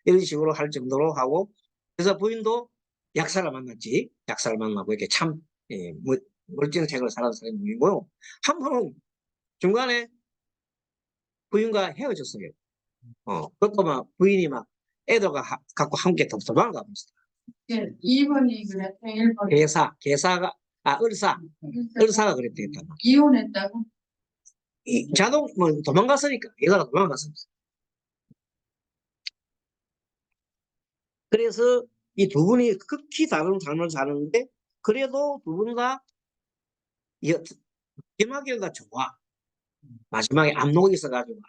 Speaker 1: 이런 식으로 할 정도로 하고 그래서 부인도 약사를 만나고 이렇게 참 멋진 생을 살아온 사람이고요. 한 번은 중간에 부인과 헤어졌어요. 그것도 막 부인이 막 애들과 갖고 함께 도망가 버렸어요.
Speaker 2: 2번이 그랬대, 1번.
Speaker 1: 계사가 을사가 그랬대.
Speaker 2: 이혼했다고?
Speaker 1: 도망갔으니까 여자가 도망갔으니까. 그래서 이 두 분이 극히 다른 삶을 사는데 그래도 두 분 다 마지막에가 좋아. 마지막에 압록이 있어가지고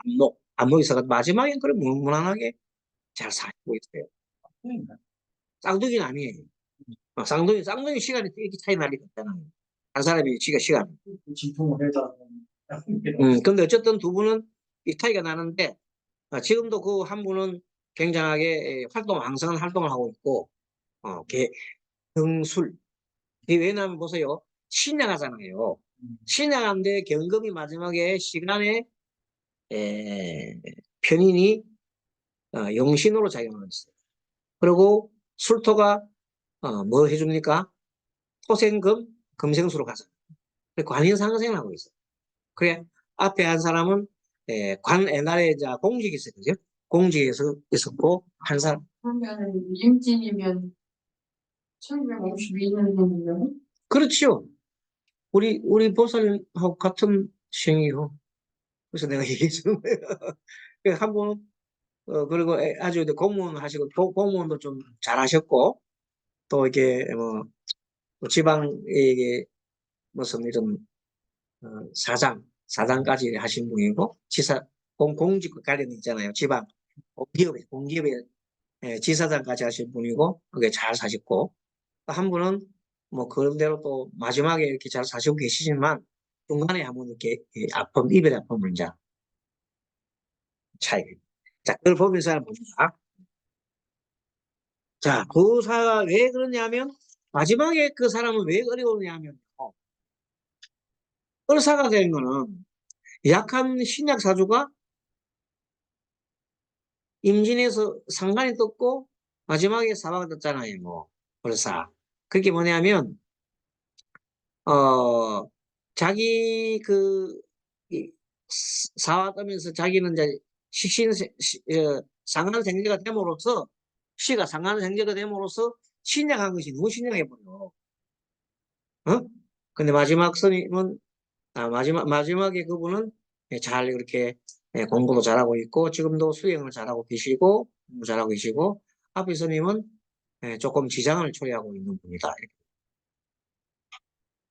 Speaker 1: 마지막에 그래 무난하게 잘 살고 있어요. 쌍둥이는 아니에요. 쌍둥이 시간이 이렇게 차이 날 리가 없잖아요. 한 사람이 시간.
Speaker 3: 진통을 해다.
Speaker 1: 근데 어쨌든 두 분은 이 차이가 나는데 지금도 그 한 분은 굉장하게 왕성한 활동을 하고 있고 경술. 왜냐하면 보세요. 신약하잖아요. 신약한데 경금이 마지막에 시간에 편인이 용신으로 작용을 했어요. 그리고 술토가 뭐 해줍니까? 토생금, 금생수로 가잖아요. 관인상생을 하고 있어요. 그래 앞에 한 사람은 옛날에 공직이 있어요. 그죠? 공직에서 있었고 한 사람
Speaker 2: 그러면 임진이면 1952년이면
Speaker 1: 그렇죠. 우리 보살하고 같은 시행이요. 그래서 내가 얘기해 주는 거예요. 한번 그리고 아주 공무원 하시고 공무원도 좀 잘하셨고 또 이게 뭐 지방 이게 무슨 이런 사장까지 하신 분이고 지사 공직 관련 있잖아요. 지방 공기업에 지사장까지 하신 분이고 그게 잘 사셨고 한 분은 뭐 그런대로 또 마지막에 이렇게 잘 사시고 계시지만 중간에 한번 이렇게 이별의 아픔을 이제 차이. 자, 그걸 보면서 봅니다. 자, 그 사가 왜 그러냐면 마지막에 그 사람은 왜 어려우냐면 을사가 된 거는 약한 신약 사주가 임진에서 상관이 떴고 마지막에 사화가 떴잖아요. 뭐 을사. 그게 뭐냐면 자기 사화 뜨면서 자기는 이제 상관생제가 됨으로써 시가 상관생제가 됨으로써 신약한 것이 너무 신약해버려. 어? 근데 마지막 스님은 마지막에 그분은 잘 이렇게 공부도 잘하고 있고 지금도 수행을 잘하고 계시고 공부 잘하고 계시고 앞에 스님은 조금 지장을 초래하고 있는 분이다.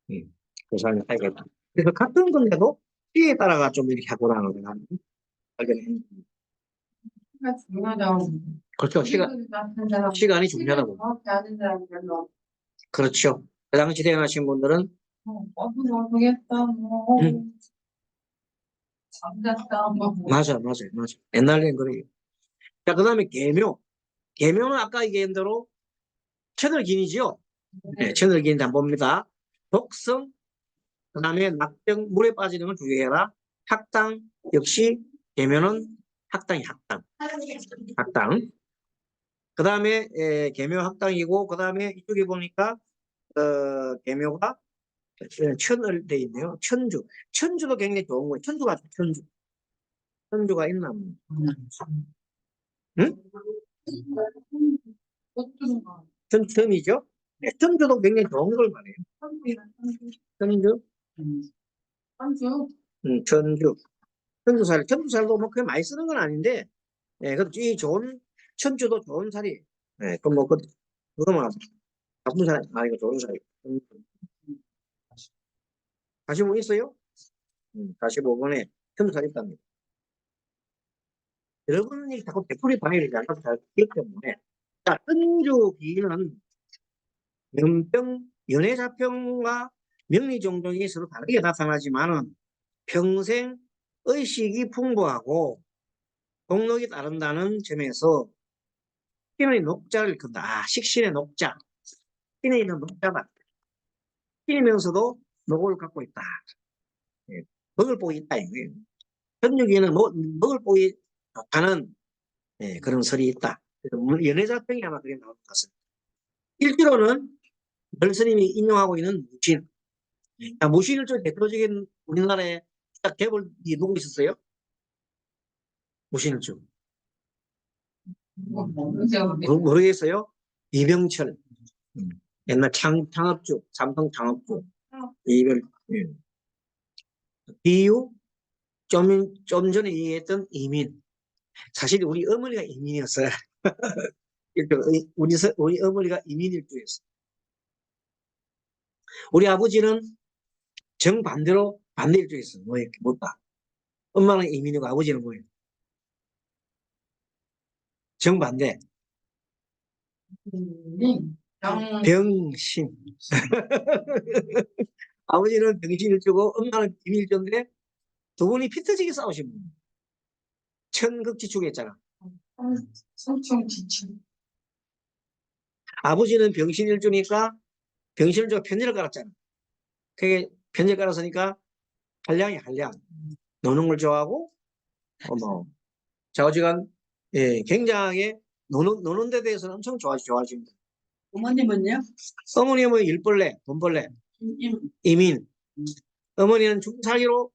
Speaker 1: 그 사람이 알겠다. 그래서 같은 건데도 시에 따라가 좀 이렇게 하고 나는 걸 발견했는
Speaker 2: 중요하다고.
Speaker 1: 그렇죠. 시간이 중요하다고.
Speaker 2: 정확히 아는 사람 별로
Speaker 1: 그렇죠. 그 당시 태어나신 분들은
Speaker 2: 모르겠다, 뭐,
Speaker 1: 음.
Speaker 2: 잠잤다, 뭐.
Speaker 1: 맞아. 옛날엔 그래요. 자, 그 다음에 계묘. 계묘는 아까 얘기한 대로 채널긴이지요. 네, 채널긴 한번 봅니다. 독성, 그 다음에 낙병, 물에 빠지는 걸 주의해라. 학당, 역시 계묘는 학당이 학당. 그 다음에 계묘 학당이고 그 다음에 이쪽에 보니까 계묘가 천을 돼 있네요. 천주도 굉장히 좋은 거예요. 천주가 있나? 응? 천이죠. 네, 천주도 굉장히 좋은 걸 말해요. 천주, 천주. 천주살도 뭐 그렇게 많이 쓰는 건 아닌데, 그래도 이 좋은 천주도 좋은 살이. 그거만 나쁜 살 아니고 좋은 살이. 45 있어요? 45번에 천주살 있답니다. 여러분이 자꾸 되풀이 방해를 잘해서 잘 기억 때문에. 자, 천주기는 연애자평과 명리종종이 서로 다르게 나타나지만은 평생 의식이 풍부하고 동력이 따른다는 점에서 신의 녹자를 건다. 식신의 녹자. 신에 있는 녹자다. 신이면서도 녹을 갖고 있다. 먹을 복이 있다. 천육에는 먹을 복이 좋다는 그런 설이 있다. 연애자평이 아마 그게 나올 것 같습니다. 일기로는 열스님이 인용하고 있는 무신. 무신을 좀 대표적인 우리나라에 딱 개벌이 누구 있었어요? 무신을 좀. 모르겠어요? 이병철. 옛날 창업주, 삼성 창업주. 이별, 비유, 좀 전에 얘기했던 이민. 사실 우리 어머니가 이민이었어요. 우리 어머니가 이민일주였어요. 우리 아버지는 정반대로 반대일주였어요. 뭐다? 엄마는 이민이고 아버지는 뭐예요? 정반대. 병신. 아버지는 병신일주고 엄마는 이민일주인데 두 분이 피터지게 싸우신 분. 천극지축했잖아.
Speaker 2: 성충지축.
Speaker 1: 아버지는 병신일주니까 병신일주가 편지를 깔았잖아. 그게 편제가라서니까 한량이 한량. 노는 걸 좋아하고, 뭐, 좌우지간, 예, 굉장하게 노는 데 대해서는 엄청 좋아하십니다.
Speaker 2: 어머님은요?
Speaker 1: 어머님은 일벌레, 돈벌레,
Speaker 2: 임,
Speaker 1: 이민. 어머니는 중사기로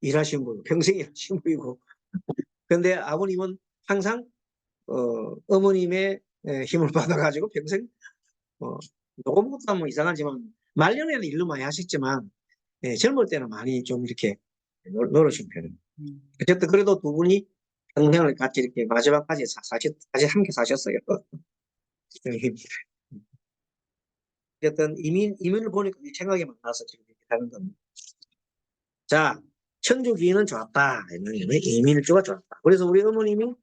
Speaker 1: 일하신 분, 평생 일하신 분이고. 근데 아버님은 항상, 어머님의 힘을 받아가지고 평생, 요거 것도 하면 이상하지만, 말년에는 일로 많이 하셨지만, 예, 젊을 때는 많이 좀 이렇게 놀으신 편이에요. 어쨌든 그래도 두 분이 평생을 같이 이렇게 마지막까지 같이 함께 사셨어요. 어쨌든 이민을 보니까 이 생각이 많아서 지금 이렇게 하는 겁니다. 자, 천주기는 좋았다. 이민일주가 좋았다. 그래서 우리 어머님이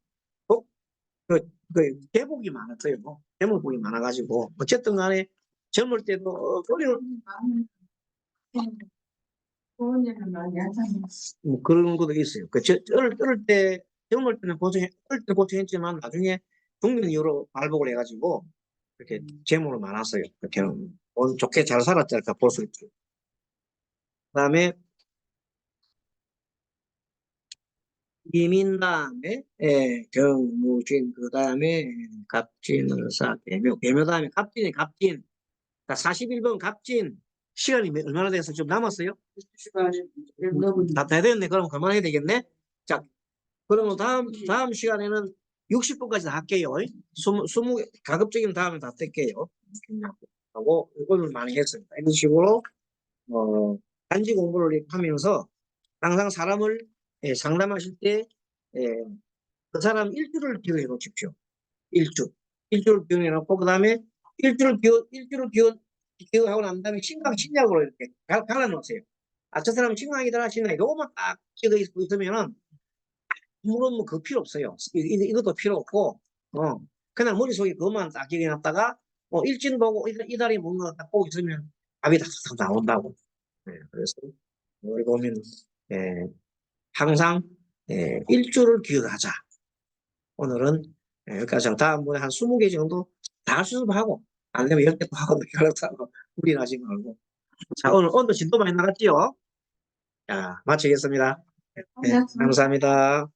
Speaker 1: 꼭 대복이 많았어요. 대목복이 많아가지고 어쨌든 간에 젊을 때도 어려운
Speaker 2: 부모님은 많이 하잖아요.
Speaker 1: 뭐 그런 것도 있어요. 어릴 때 젊을 때는 어릴 때 고생했지만 나중에 중년 이후로 발복을 해가지고 이렇게 재물이 많았어요. 그렇게 좋게 잘 살았지 않을까 볼 수 있죠. 그다음에 이민 다음에 경무진 그다음에 갑진을 쌓 개묘 다음에 갑진. 자, 41번 갑진 시간이 얼마나 돼서 좀 남았어요?
Speaker 2: 시간이 너무
Speaker 1: 다 됐네. 그럼 그만해야 되겠네. 자, 그러면 다음 시간에는 60분까지 다 할게요. 20 가급적이면 다음에 다 뗄게요. 하고 오늘 많이 했습니다. 이런 식으로 단지 공부를 하면서 항상 사람을 상담하실 때 그 사람 일주를 기억해 놓으십시오. 일주를 기억해 놓고 그다음에 일주를 기억하고 난 다음에 신약으로 이렇게 갈아 놓으세요. 아, 저 사람 신강이다 신강 이거만 딱 기억해 있으면은 물론 뭐 그 필요 없어요. 이것도 필요 없고 그냥 머릿속에 그것만 딱 기억해 놨다가 일진 보고 이달이 뭔가 딱 보고 있으면 답이 다 나온다고. 그래서 여기 보면 예, 항상 일주를 기억하자. 오늘은 여기까지 하고 다음번에 한 20개 정도 다 수습하고 안 되면 10개도 하고 그렇다고 무리하지 말고. 자, 오늘 진도 많이 나갔지요? 자, 마치겠습니다. 네, 감사합니다.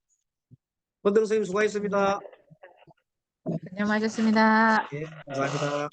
Speaker 1: 권등 선생님 수고하셨습니다.
Speaker 3: 안녕하셨습니다.
Speaker 1: 네, 감사합니다.